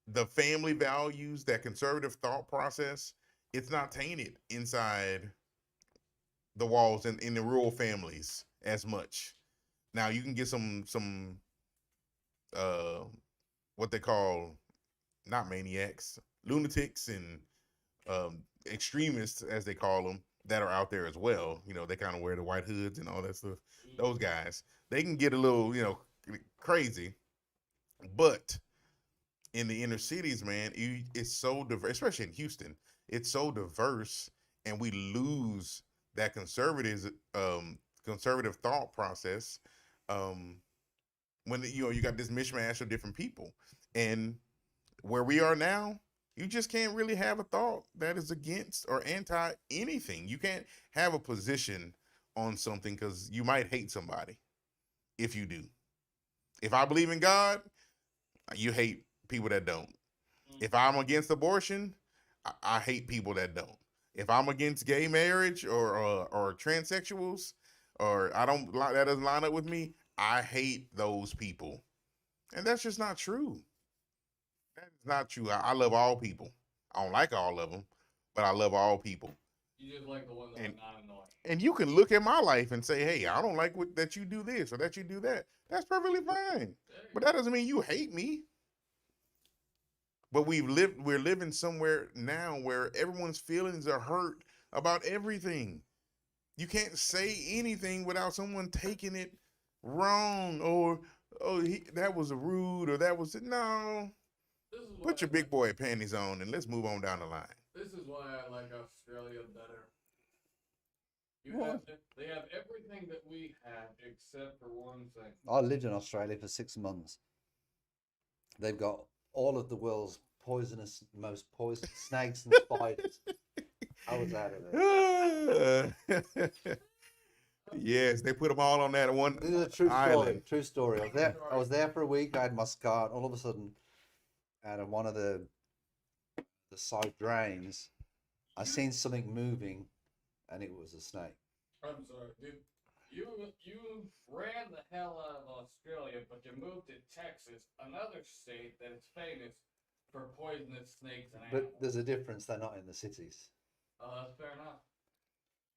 the family values, that conservative thought process. It's not tainted inside the walls in the rural families as much. Now you can get some what they call not maniacs, lunatics, and extremists as they call them that are out there as well. You know, they kind of wear the white hoods and all that stuff. Those guys, they can get a little, crazy, but in the inner cities, man, it's so diverse, especially in Houston. It's so diverse, and we lose that conservative thought process when you got this mishmash of different people. And where we are now, you just can't really have a thought that is against or anti anything. You can't have a position on something because you might hate somebody if you do. If I believe in God, you hate people that don't. If I'm against abortion, I hate people that don't. If I'm against gay marriage or transsexuals, or that doesn't line up with me, I hate those people. And that's just not true. That is not true. I love all people. I don't like all of them, but I love all people. You just like the ones that are not annoying. And you can look at my life and say, hey, I don't like that you do this or that you do that. That's perfectly fine. But that doesn't mean you hate me. But we're living somewhere now where everyone's feelings are hurt about everything. You can't say anything without someone taking it wrong, or that was rude, or that was no. Put your big boy panties on and let's move on down the line. This is why I like Australia better. They have everything that we have except for one thing. I lived in Australia for 6 months. They've got all of the world's most poisonous snakes and spiders. I was out of there. Yes, they put them all on that one This is a true island. story. True story. I was there for a week. I had my scar. All of a sudden, out of one of the side drains, I seen something moving, and it was a snake. I'm sorry, dude. You ran the hell out of Australia, but you moved to Texas, another state that is famous for poisonous snakes and animals. But there's a difference. They're not in the cities. Oh, that's fair enough.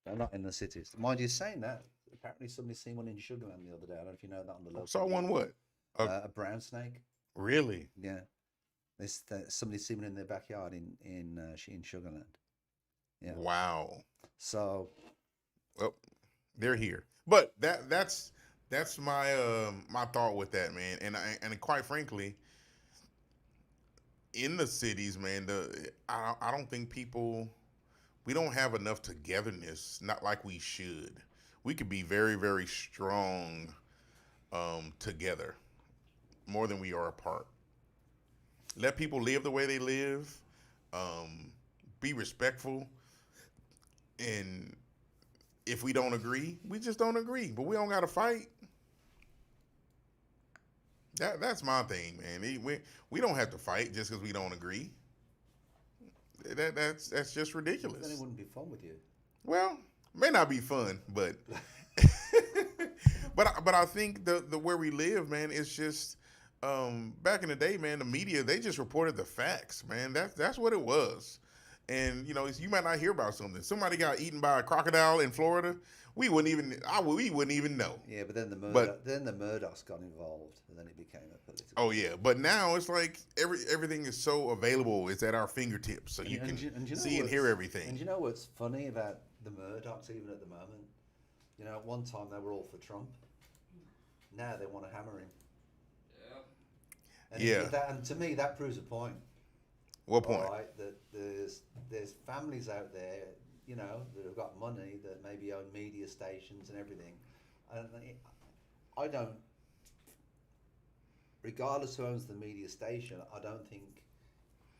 They're not in the cities. Mind you, saying that, apparently somebody seen one in Sugarland the other day. I don't know if you know that on the local. Saw one what? A brown snake. Really? Yeah. Somebody seen one in their backyard in Sugarland. Yeah. Wow. So. Well, they're here. But that's my my thought with that, man. And quite frankly, in the cities, man, I don't think we don't have enough togetherness, not like we should. We could be very, very strong together, more than we are apart. Let people live the way they live, be respectful, and if we don't agree, we just don't agree. But we don't got to fight. That's my thing, man. We don't have to fight just because we don't agree. That's just ridiculous. Then it wouldn't be fun with you. Well, may not be fun, but but I think the where we live, man, is just back in the day, man. The media, they just reported the facts, man. That's what it was. And you might not hear about something. Somebody got eaten by a crocodile in Florida. We wouldn't even know. Yeah, but then the Murdochs got involved, and then it became a political. Oh yeah, but now it's like everything is so available. It's at our fingertips, so you can see and hear everything. And you know what's funny about the Murdochs, even at the moment? At one time they were all for Trump. Now they want to hammer him. Yeah. And to me, that proves a point. What point? All right, that there's families out there, that have got money that maybe own media stations and everything. And I don't, regardless who owns the media station, I don't think,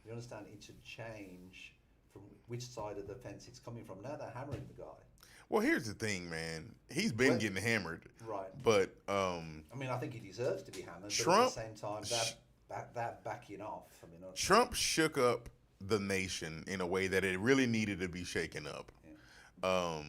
you understand, it should change from which side of the fence it's coming from. Now they're hammering the guy. Well, here's the thing, man. He's been getting hammered. Right. But I think he deserves to be hammered. Trump, but at the same time, that backing off. Trump shook up the nation in a way that it really needed to be shaken up. Yeah.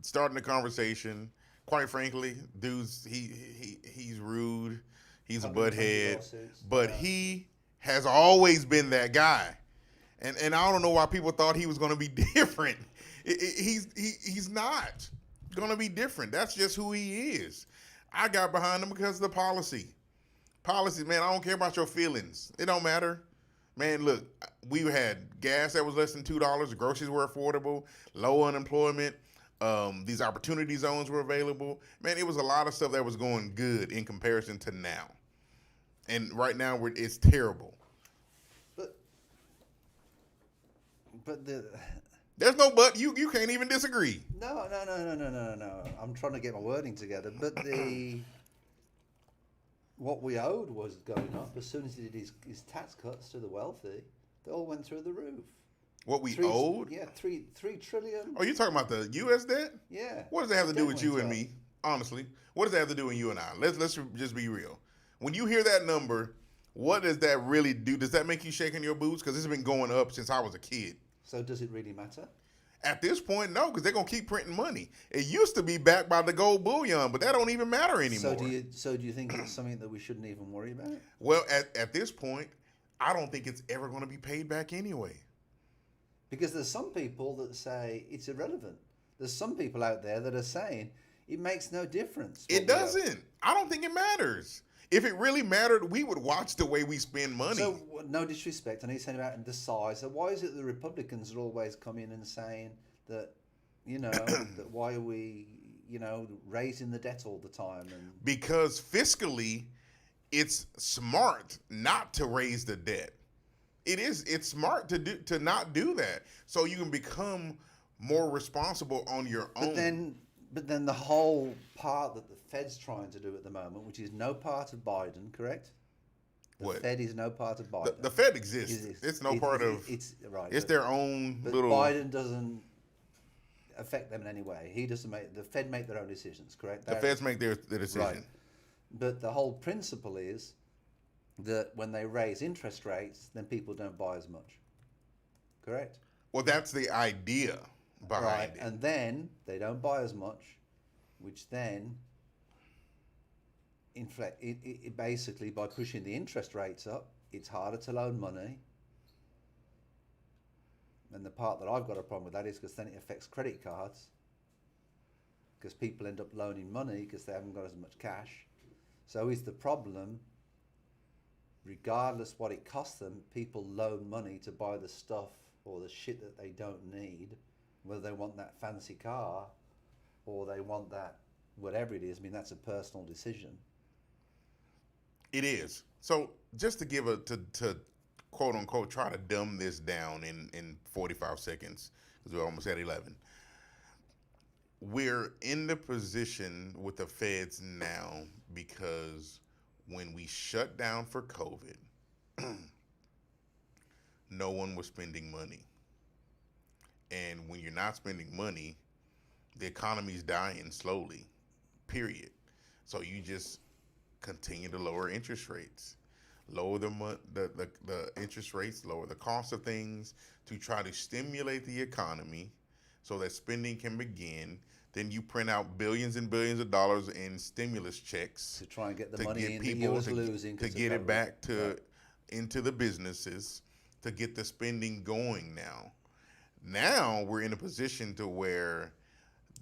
Starting the conversation, quite frankly, dude's he's rude. He's a butthead, but he has always been that guy. And I don't know why people thought he was going to be different. He's not gonna be different. That's just who he is. I got behind him because of the policy. Policy, man. I don't care about your feelings. It don't matter. Man, look, we had gas that was less than $2. The groceries were affordable, low unemployment. These opportunity zones were available. Man, it was a lot of stuff that was going good in comparison to now. And right now, it's terrible. But there's no but. You can't even disagree. No. I'm trying to get my wording together. But what we owed was going up. As soon as he did his tax cuts to the wealthy, they all went through the roof. What we owed? Yeah, $3 trillion. Oh, you talking about the U.S. debt? Yeah. What does that have to do with you and me? Honestly, what does that have to do with you and I? Let's just be real. When you hear that number, what does that really do? Does that make you shake in your boots? Because it's been going up since I was a kid. So does it really matter? At this point, no, because they're gonna keep printing money. It used to be backed by the gold bullion, but that don't even matter anymore. So do you think it's something that we shouldn't even worry about? Well, at this point, I don't think it's ever going to be paid back anyway. Because there's some people that say it's irrelevant. There's some people out there that are saying it makes no difference. It doesn't. I don't think it matters. If it really mattered, we would watch the way we spend money. So, no disrespect, I know you're saying about the size. So why is it the Republicans are always coming and saying that, that why are we, raising the debt all the time? And because fiscally, it's smart not to raise the debt. It's smart to not do that. So you can become more responsible on your own. But then the whole part that the Fed's trying to do at the moment, which is no part of Biden, correct? The Fed is no part of Biden. The Fed exists. It's no part of. It's right. It's their own but little. Biden doesn't affect them in any way. He doesn't make the Fed make their own decisions, correct? The Feds make their decision. Right. But the whole principle is that when they raise interest rates, then people don't buy as much. Correct? Well, that's the idea behind it. And then they don't buy as much, which then it basically, by pushing the interest rates up, it's harder to loan money. And the part that I've got a problem with that is because then it affects credit cards, because people end up loaning money because they haven't got as much cash. So is the problem, regardless what it costs them, people loan money to buy the stuff or the shit that they don't need, whether they want that fancy car or they want that whatever it is. I mean, that's a personal decision. It is. So just to give to quote unquote try to dumb this down in 45 seconds, because we're almost at 11. We're in the position with the feds now because when we shut down for COVID, no one was spending money. And when you're not spending money, the economy's dying slowly, period. So you just continue to lower interest rates, lower the interest rates, lower the cost of things to try to stimulate the economy so that spending can begin. Then you print out billions and billions of dollars in stimulus checks to try and get the money in that you was losing, to get it back into the businesses, to get the spending going now. Now we're in a position to where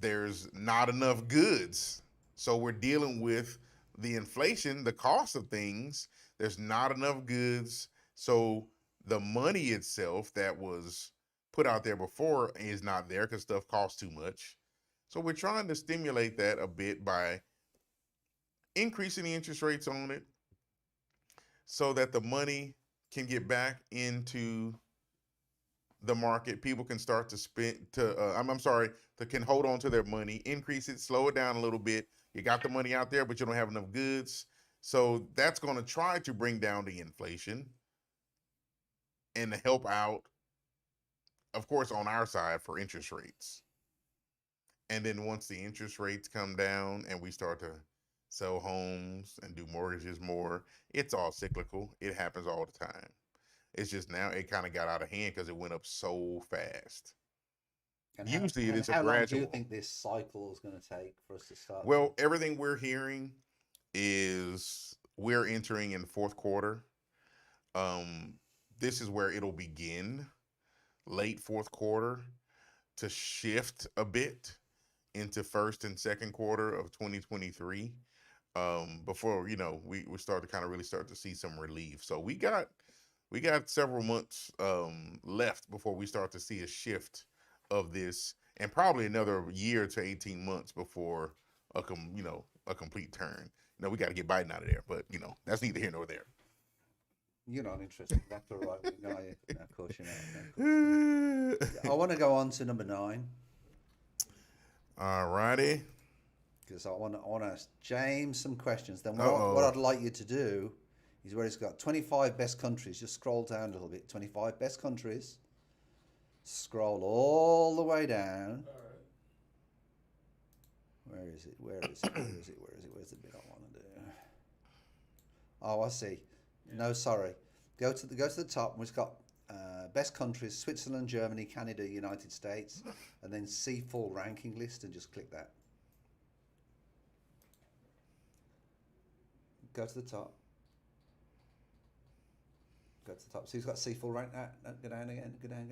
there's not enough goods. So we're dealing with the inflation, the cost of things. There's not enough goods. So the money itself that was put out there before is not there because stuff costs too much. So we're trying to stimulate that a bit by increasing the interest rates on it so that the money can get back into the market. People can start to spend can hold on to their money, increase it, slow it down a little bit. You got the money out there, but you don't have enough goods. So that's going to try to bring down the inflation and to help out, of course, on our side for interest rates. And then once the interest rates come down and we start to sell homes and do mortgages more, it's all cyclical. It happens all the time. It's just now it kind of got out of hand because it went up so fast. Usually it's a gradual. How long do you think this cycle is going to take for us to start? Well, everything we're hearing is we're entering in the fourth quarter. This is where it'll begin, late fourth quarter, to shift a bit into first and second quarter of 2023. Before we start to kind of really start to see some relief. So we got several months left before we start to see a shift of this, and probably another year to 18 months before a complete turn. We got to get Biden out of there, but that's neither here nor there. You're not interested. That's all right. No, of course you're not. I want to go on to number 9. All righty. Because I want to ask James some questions. Then what I'd like you to do is where it's got 25 best countries. Just scroll down a little bit. 25 best countries. Scroll all the way down. All right. Where is it? Where's the bit I want to do? Oh, I see. Yeah. No, sorry. Go to the top. We've got best countries: Switzerland, Germany, Canada, United States, and then see full ranking list, and just click that. Go to the top. Go to the top. So he's got see full rank. Go down again. Go down.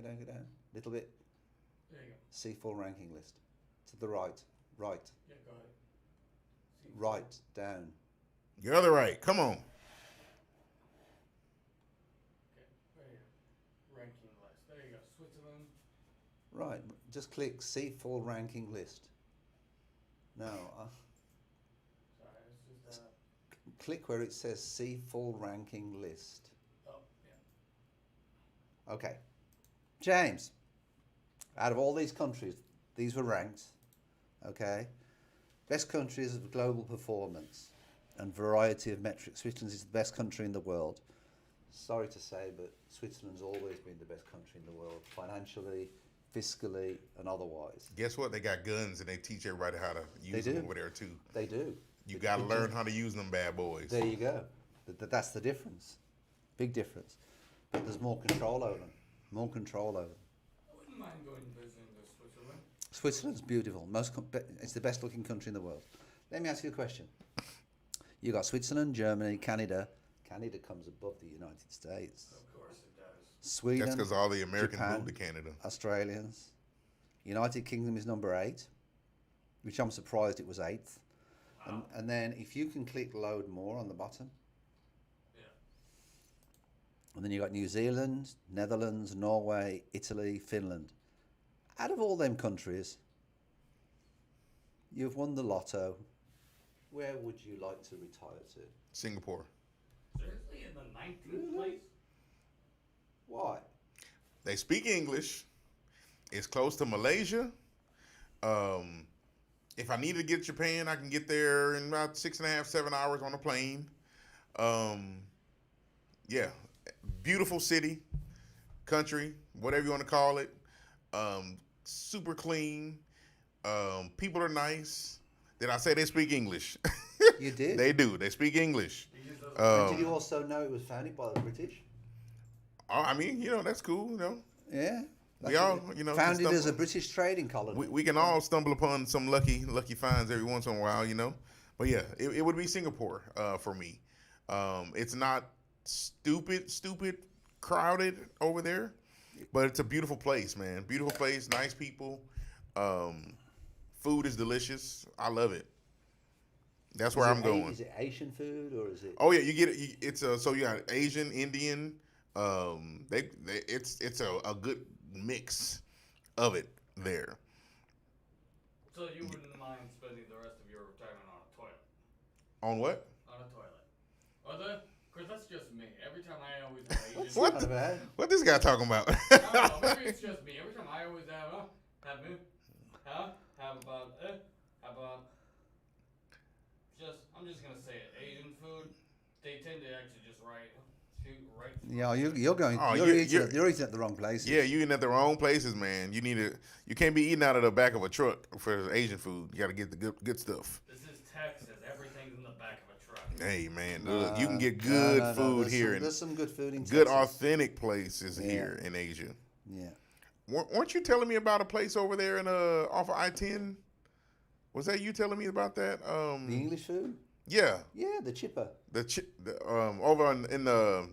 Little bit. There you go. See full ranking list. To the right. Right. Yeah, go ahead. Right. Down. You're other right. Come on. Okay. Right here. Ranking list. There you go. Switzerland. Right. Just click see full ranking list. No. Sorry, it's just Click where it says see full ranking list. Oh, yeah. Okay. James, out of all these countries, these were ranked. Okay. Best countries of global performance and variety of metrics. Switzerland is the best country in the world. Sorry to say, but Switzerland's always been the best country in the world, financially, fiscally, and otherwise. Guess what? They got guns and they teach everybody how to use them over there too. They do. You got to learn how to use them bad boys. There you go. That's the difference. Big difference. But there's more control over them. More control over them. I wouldn't mind going visiting Switzerland. Switzerland's beautiful. It's the best looking country in the world. Let me ask you a question. You got Switzerland, Germany, Canada. Canada comes above the United States. Of course it does. Sweden. That's because all the Americans Japan, moved to Canada. Australians. United Kingdom is number 8, which I'm surprised it was 8th. Wow. And then if you can click load more on the bottom. Yeah. And then you got New Zealand, Netherlands, Norway, Italy, Finland. Out of all them countries, you've won the lotto. Where would you like to retire to? Singapore. Seriously, in the 19th place? Why? They speak English. It's close to Malaysia. If I need to get Japan, I can get there in about 6.5, 7 hours on a plane. Yeah, beautiful city, country, whatever you want to call it. Super clean. People are nice. Did I say they speak English? You did? They do. They speak English. And did you also know it was founded by the British? I mean, that's cool, Yeah. We all, founded as a British trading colony. We can all stumble upon some lucky finds every once in a while, But yeah, it would be Singapore for me. It's not stupid crowded over there, but it's a beautiful place, man. Beautiful place, nice people. Food is delicious. I love it. That's where I'm going. Is it Asian food or is it? Oh yeah, you get it. It's so you got Asian, Indian. It's a good mix of it there. So you wouldn't mind spending the rest of your retirement on a toilet? On what? On a toilet. Because that's just me. Every time I always have Asian What? Not bad. What this guy talking about? I don't know, maybe it's just me. Every time I always have about I'm just gonna say it. Asian food, they tend to actually just shoot right. Yeah, you're going. Oh, you're eating at the wrong places. Yeah, you eating at the wrong places, man. You can't be eating out of the back of a truck for Asian food. You got to get the good stuff. This is Texas. Everything's in the back of a truck. Hey, man, look, you can get good food here. There's some good food in Texas. Good authentic places here in Asia. Yeah. Weren't you telling me about a place over there in off of I-10? Was that you telling me about that? The English food? Yeah. Yeah, the chipper. Over in the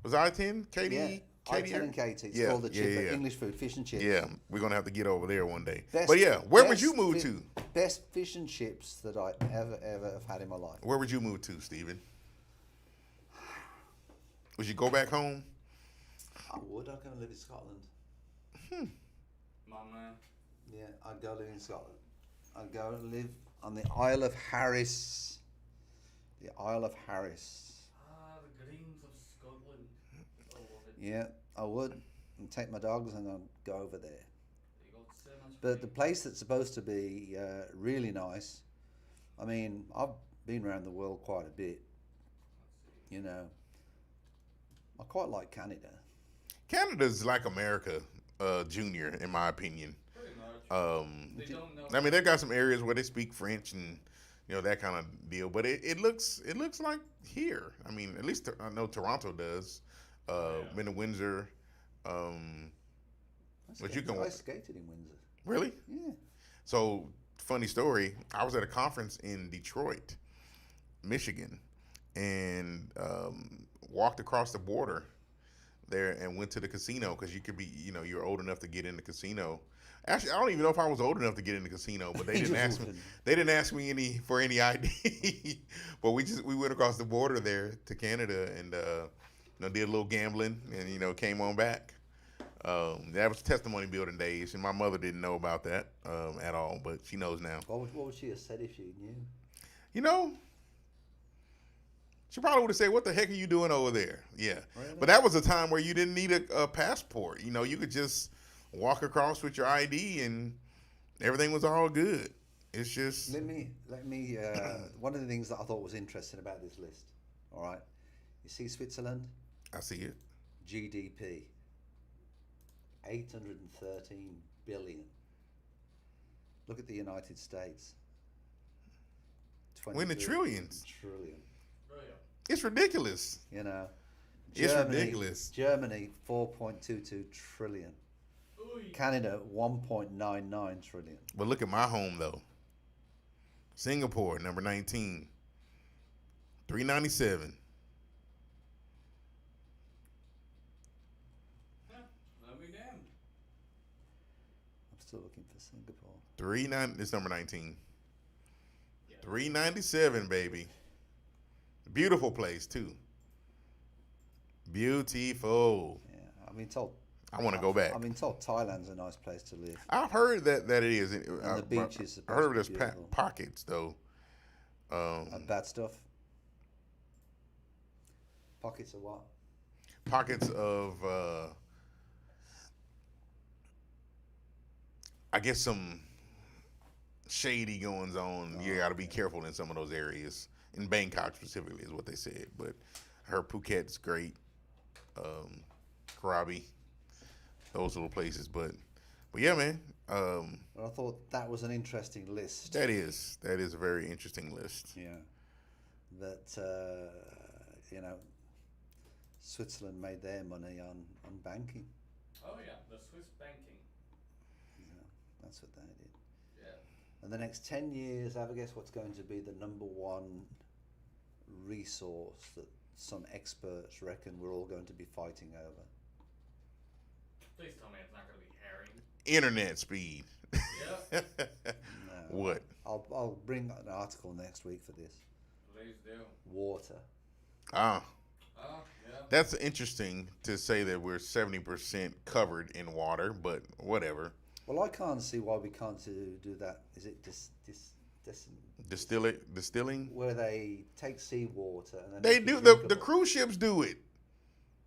was I-10? KD? I'm telling Katie, it's called the English food, fish and chips. Yeah, we're gonna have to get over there one day. But yeah, where would you move to? Best fish and chips that I ever have had in my life. Where would you move to, Stephen? Would you go back home? I would. I'd go and live in Scotland. My man. Yeah, I'd go live in Scotland. I'd go and live on the Isle of Harris. The Isle of Harris. Ah, the greens of Scotland. I love it. Yeah, I would. And take my dogs and I'd go over there. You got so much But the place that's supposed to be really nice, I mean, I've been around the world quite a bit. You know, I quite like Canada. Canada's like America, Junior, in my opinion. Pretty much. They don't know. I mean, they've got some areas where they speak French and that kind of deal. But it looks like here. I mean, at least I know Toronto does. Been to Windsor. But you can. I skated in Windsor. Really? Yeah. So funny story. I was at a conference in Detroit, Michigan, and walked across the border there and went to the casino because you could be, you're old enough to get in the casino. Actually, I don't even know if I was old enough to get in the casino, but they didn't ask me. They didn't ask me for any ID. But we went across the border there to Canada and did a little gambling and came on back. That was testimony building days, and my mother didn't know about that at all, but she knows now. What would she have said if she knew? She probably would have said, "What the heck are you doing over there?" Yeah, really? But that was a time where you didn't need a passport. You could just walk across with your ID, and everything was all good. It's just let me. One of the things that I thought was interesting about this list. All right, you see Switzerland. I see it. GDP. 813 billion. Look at the United States. We're in the trillions. Trillion. Oh, yeah. It's ridiculous. It's ridiculous. Germany 4.22 trillion. Oy. Canada 1.99 trillion. But look at my home though. Singapore, number 19. 397. Still looking for Singapore. It's number 19. Yeah. 397, baby. Beautiful place too. Beautiful. Yeah, I've been told. I want to go back. I've been told Thailand's a nice place to live. I've heard that it is. And the beach is. I heard there's pockets though. Of bad stuff. Pockets of what? Pockets of. I guess some shady goings on. You got to be careful in some of those areas. In Bangkok specifically is what they said. But I heard Phuket's great. Krabi. Those little places. But yeah, man. I thought that was an interesting list. That is a very interesting list. Yeah. That, Switzerland made their money on banking. Oh, yeah. The Swiss banking. That's what they did. Yeah. And the next 10 years, have a guess what's going to be the number one resource that some experts reckon we're all going to be fighting over? Please tell me it's not going to be herring. Internet speed. Yeah. No. What? I'll bring an article next week for this. Please do. Water. Ah. Oh, yeah. That's interesting to say that we're 70% covered in water, but whatever. Well, I can't see why we can't do that. Is it Distilling? where they take seawater and then They make do. it The drinkable? cruise ships do it.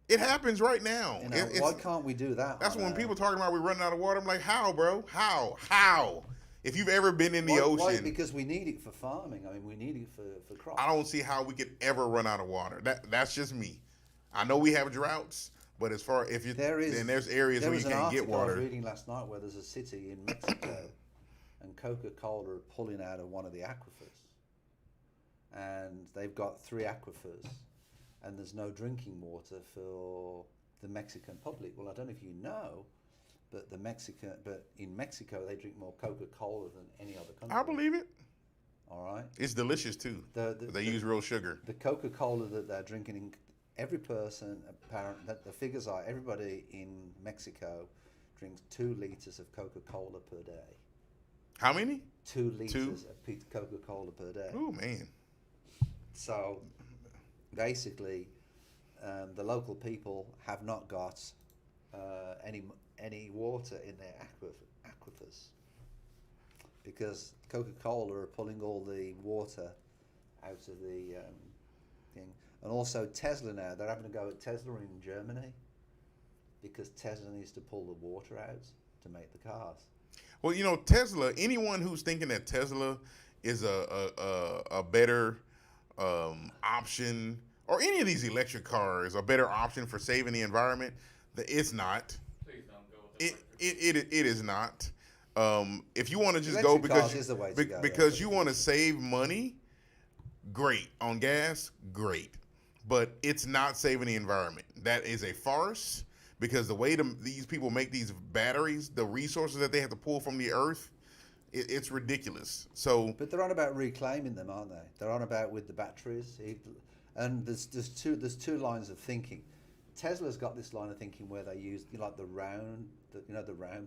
It happens right now. Why can't we do that? That's when people talking about we're running out of water. I'm like, how, bro? How? If you've ever been in the ocean. Why? Because we need it for farming. I mean, we need it for crops. I don't see how we could ever run out of water. That's just me. I know we have droughts, but as far there's areas where you can't get water. I was reading last night where there's a city in Mexico, and Coca-Cola are pulling out of one of the aquifers, and they've got 3 aquifers, and there's no drinking water for the Mexican public. Well, I don't know if you know, but in Mexico they drink more Coca-Cola than any other country. I believe it. All right. It's delicious too. They use real sugar. The Coca-Cola that they're drinking every person, apparent that the figures are, everybody in Mexico drinks 2 liters of Coca-Cola per day. How many? 2 liters Two? of Coca-Cola per day. Oh man. So basically, the local people have not got any water in their aquifers because Coca-Cola are pulling all the water out of the thing. And also Tesla now, they're having to go at Tesla in Germany because Tesla needs to pull the water out to make the cars. Well, you know, Tesla, anyone who's thinking that Tesla is a better option, or any of these electric cars, a better option for saving the environment, it's not. Please don't go with It is not. If you want to just Electric go cars is the way to go, because you want to save money, great. On gas, great. But it's not saving the environment. That is a farce because the way these people make these batteries, the resources that they have to pull from the earth, it's ridiculous. So, But they're on about reclaiming them, aren't they? They're on about with the batteries. And there's two lines of thinking. Tesla's got this line of thinking where they use like the round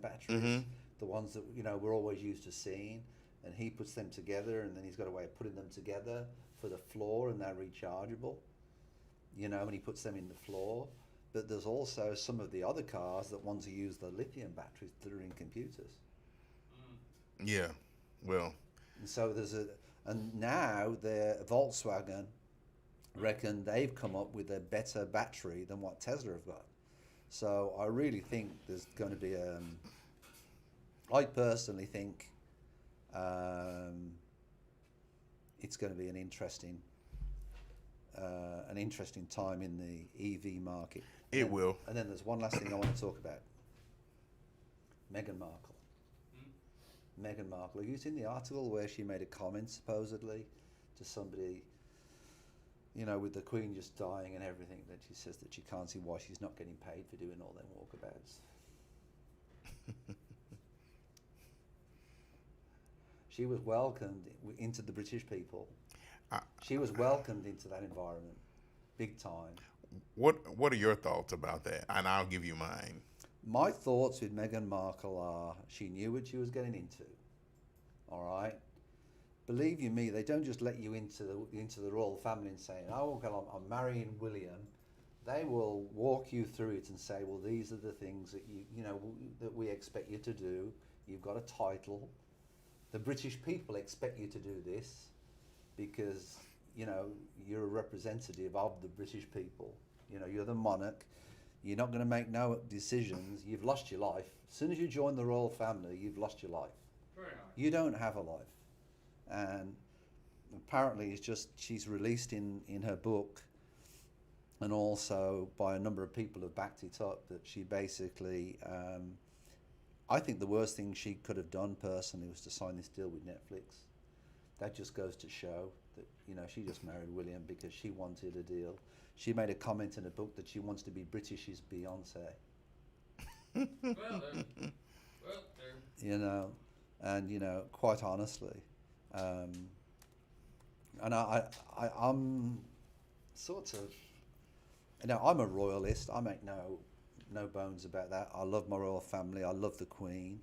batteries, the ones that we're always used to seeing, and he puts them together, and then he's got a way of putting them together for the floor, and they're rechargeable. And he puts them in the floor. But there's also some of the other cars that want to use the lithium batteries that are in computers. yeah, well, And so and now the Volkswagen reckon they've come up with a better battery than what Tesla have got. So I really think there's going to be I personally think it's going to be an interesting time in the EV market. it will. And then there's one last thing I want to talk about. Meghan Markle. Meghan Markle. Have you seen the article where she made a comment supposedly to somebody, with the Queen just dying and everything, that she says that she can't see why she's not getting paid for doing all them walkabouts? She was welcomed into the British people. She was welcomed into that environment, big time. What are your thoughts about that? And I'll give you mine. My thoughts with Meghan Markle are she knew what she was getting into. All right. Believe you me, they don't just let you into the royal family and saying, "Oh, well, I'm marrying William." They will walk you through it and say, "Well, these are the things that that we expect you to do. You've got a title. The British people expect you to do this because you're a representative of the British people. You're the monarch. You're not going to make no decisions. You've lost your life. As soon as you join the royal family, you've lost your life. Very nice. You don't have a life." And apparently it's just she's released in her book, and also by a number of people have backed it up, that she basically I think the worst thing she could have done personally was to sign this deal with Netflix. That just goes to show that she just married William because she wanted a deal. She made a comment in a book that she wants to be British as Beyonce. Well, there. And quite honestly, and I'm sort of, I'm a royalist. I make no bones about that. I love my royal family. I love the Queen.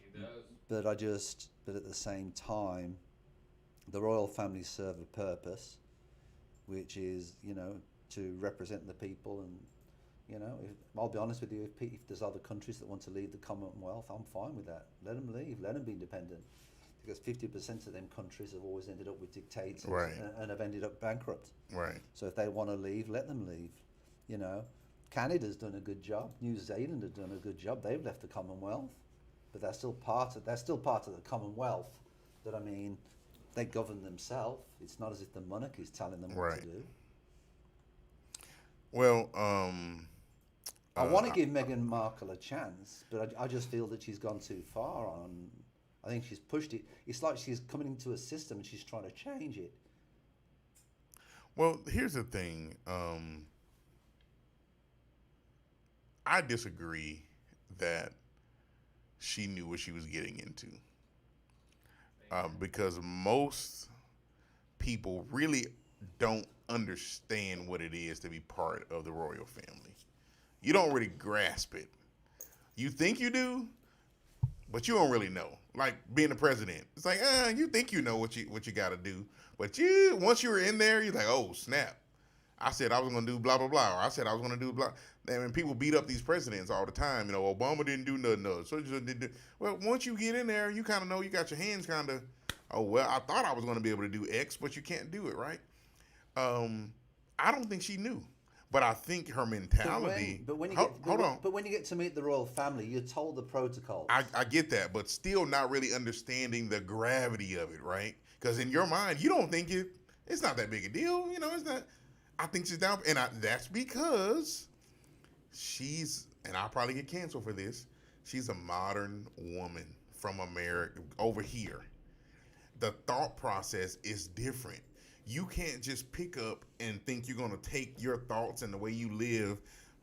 He does. But at the same time, the royal family serve a purpose, which is to represent the people. And I'll be honest with you, if there's other countries that want to leave the Commonwealth, I'm fine with that. Let them leave. Let them be independent. Because 50% of them countries have always ended up with dictators, Right. and have ended up bankrupt. Right. So if they want to leave, let them leave. Canada's done a good job. New Zealand has done a good job. They've left the Commonwealth, but they're still part of the Commonwealth. That they govern themselves. It's not as if the monarch is telling them what Right. to do. Well, I want to give Meghan Markle a chance, but I just feel that she's gone too far on. I think she's pushed it. It's like she's coming into a system and she's trying to change it. well, here's the thing. I disagree that she knew what she was getting into. Because most people really don't understand what it is to be part of the royal family. You don't really grasp it. You think you do, but you don't really know. Like being the president, it's like, you think you know what you got to do, but once you're in there, you're like, oh snap! I said I was going to do blah blah blah, or I said I was going to do blah. And people beat up these presidents all the time. You know, Obama didn't do nothing else. So well, once you get in there, you kind of know you got your hands kind of. Oh well, I thought I was going to be able to do X, but you can't do it, right? I don't think she knew. But I think her mentality. But when you get to meet the royal family, you're told the protocols. I get that, but still not really understanding the gravity of it, right? Because in your mind, you don't think it's not that big a deal. You know, it's not. I think she's down, and that's because she's, and I'll probably get canceled for this. She's a modern woman from America over here. The thought process is different. You can't just pick up and think you're going to take your thoughts and the way you live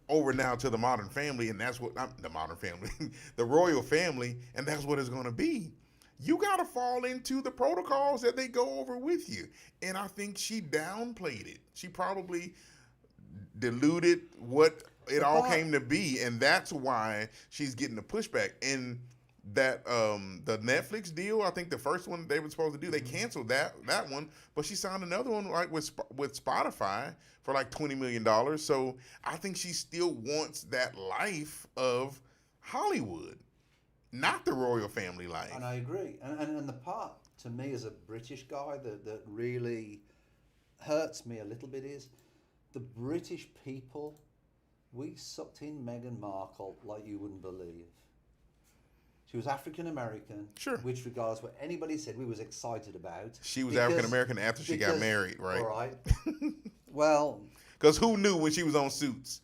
over now to the modern family, and that's what the modern family, the royal family, and that's what it's going to be. You got to fall into the protocols that they go over with you, and I think she downplayed it. She probably diluted what it all came to be, and that's why she's getting the pushback. And that the Netflix deal, I think the first one they were supposed to do, they canceled that one, but she signed another one like with Spotify for like $20 million. So I think she still wants that life of Hollywood, not the royal family life. And I agree. And the part to me as a British guy that really hurts me a little bit is the British people. We sucked in Meghan Markle like you wouldn't believe. She was African American, sure. Which, regardless of what anybody said, we was excited about. She was African American after she got married, right? All right. Well, because who knew when she was on Suits?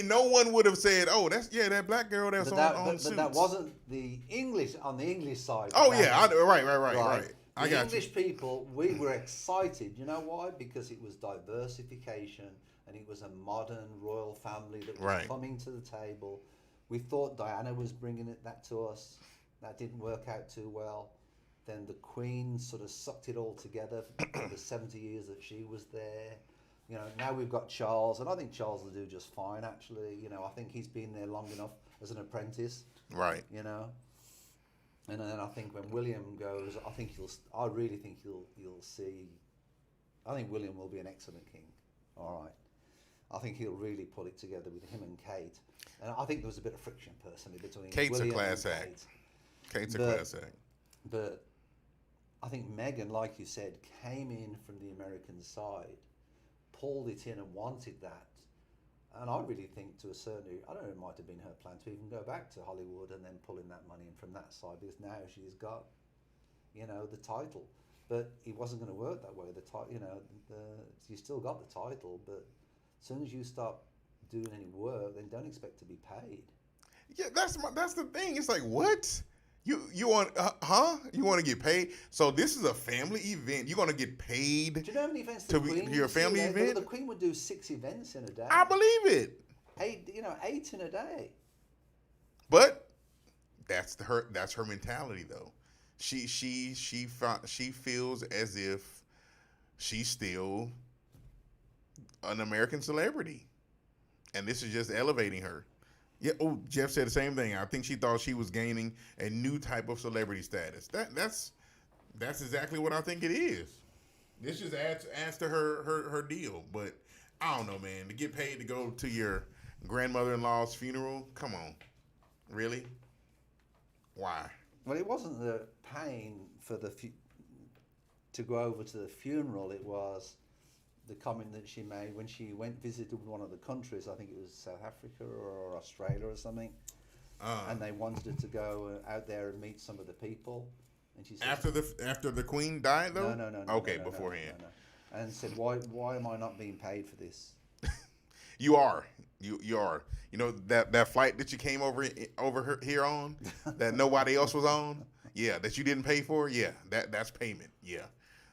No one would have said, "Oh, that black girl that's on Suits." But that wasn't the English on the English side. Oh yeah, right. The English people, we were excited. You know why? Because it was diversification, and it was a modern royal family that was coming to the table. We thought Diana was bringing that to us. That didn't work out too well. Then the Queen sort of sucked it all together for the 70 years that she was there. You know, now we've got Charles, and I think Charles will do just fine, actually. You know, I think he's been there long enough as an apprentice. Right. You know. And then I think when William goes, I really think you'll see. I think William will be an excellent king. All right. I think he'll really pull it together with him and Kate. And I think there was a bit of friction personally between William and Kate. Kate's a class act. But I think Meghan, like you said, came in from the American side, pulled it in and wanted that. And I really think to a certain degree, I don't know, it might have been her plan to even go back to Hollywood and then pulling that money in from that side, because now she's got, the title. But it wasn't going to work that way. You still got the title, but as soon as you start doing any work, then don't expect to be paid. Yeah, that's the thing. It's like, what? You want You want to get paid? So this is a family event. You're going to get paid. Do you know how many events the Queen your family event? The Queen would do 6 events in a day. I believe it. 8 in a day. But that's her mentality though. She feels as if she's still an American celebrity, and this is just elevating her. Yeah. Oh, Jeff said the same thing. I think she thought she was gaining a new type of celebrity status. That's exactly what I think it is. This just adds to her deal. But I don't know, man. To get paid to go to your grandmother-in-law's funeral, come on, really? Why? Well, it wasn't the pain for to go over to the funeral. It was the comment that she made when she visited one of the countries. I think it was South Africa or Australia or something. And they wanted her to go out there and meet some of the people. And she said, after the Queen died, though? No. Okay, beforehand. No. And said, why am I not being paid for this? You are. You are. You know that flight that you came over here on, that nobody else was on. Yeah, that you didn't pay for. Yeah, that's payment. Yeah,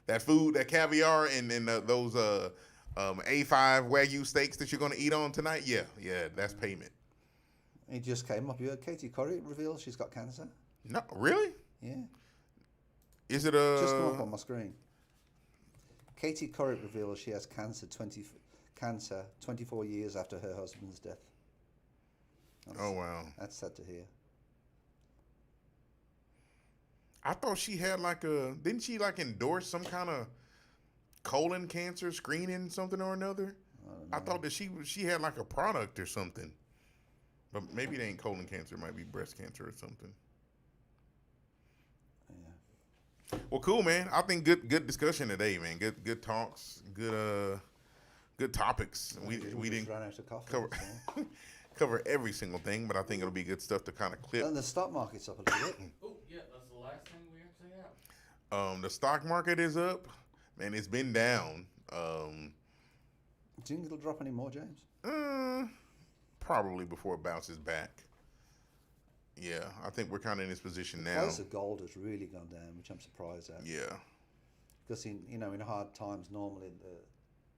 that food, that caviar, and those A5 Wagyu steaks that you're gonna eat on tonight. Yeah, that's payment. It just came up. You heard Katie Couric reveal she's got cancer. No, really? Yeah. Is it just come up on my screen? Katie Couric reveals she has cancer 24 years after her husband's death. Oh, wow. That's sad to hear. I thought she had didn't she endorse some kind of colon cancer screening something or another? I thought that she had a product or something. But maybe it ain't colon cancer, it might be breast cancer or something. Yeah. Well, cool, man. I think good discussion today, man. Good talks, good topics. We didn't run out of coffee. cover cover every single thing, but I think it'll be good stuff to kind of clip. And the stock market's up a little bit. Oh, yeah, that's the last thing we actually have. The stock market is up. Man, it's been down. Do you think it'll drop any more, James? Probably before it bounces back. Yeah, I think we're kind of in this position The now. price of gold has really gone down, which I'm surprised at. Yeah. Because in hard times, normally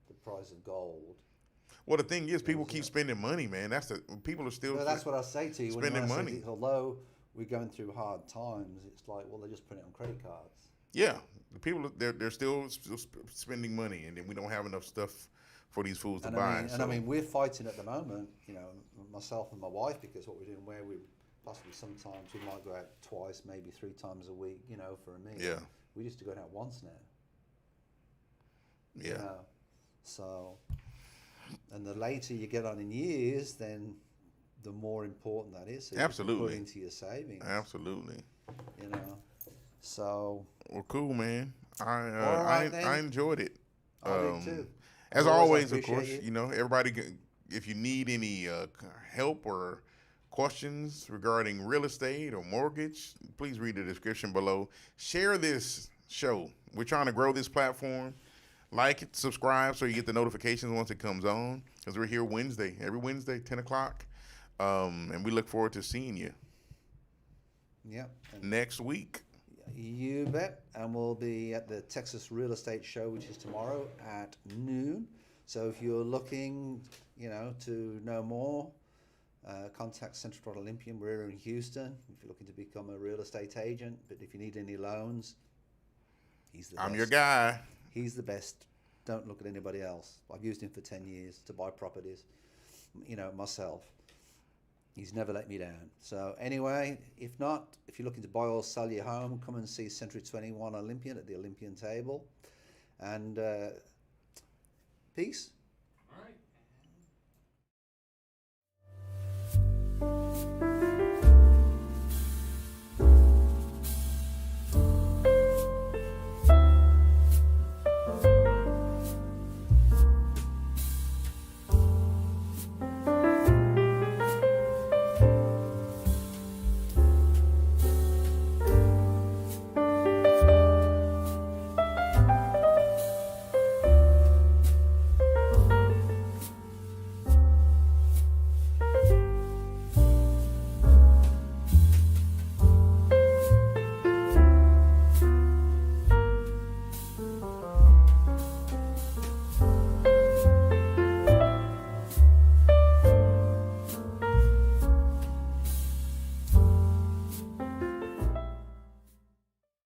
the price of gold. Well, the thing is, people keep spending money, man. People are still. Well, that's what I say to you. Spending money. Although we're going through hard times, it's like, well, they just put it on credit cards. Yeah, the people they're still spending money, and then we don't have enough stuff for these fools to buy. I mean, we're fighting at the moment. Myself and my wife, because what we're doing, where we possibly sometimes we might go out twice, maybe 3 times a week, for a meal. Yeah. We used to go out once now. Yeah. So, and the later you get on in years, then the more important that is. So Absolutely. You can put into your savings. Absolutely. So. Well, cool, man. I enjoyed it. I did too. As always, of course, you. everybody, if you need any help or questions regarding real estate or mortgage, please read the description below. Share this show. We're trying to grow this platform. Like it, subscribe so you get the notifications once it comes on, because we're here every Wednesday, 10 o'clock. And we look forward to seeing you next week. You bet. And we'll be at the Texas Real Estate Show, which is tomorrow at noon. So if you're looking, to know more, contact Central Olympian. We're here in Houston. If you're looking to become a real estate agent, but if you need any loans, he's the best. I'm your guy. He's the best. Don't look at anybody else. I've used him for 10 years to buy properties, myself. He's never let me down. So anyway, if you're looking to buy or sell your home, come and see Century 21 Olympian at the Olympian Table. And peace.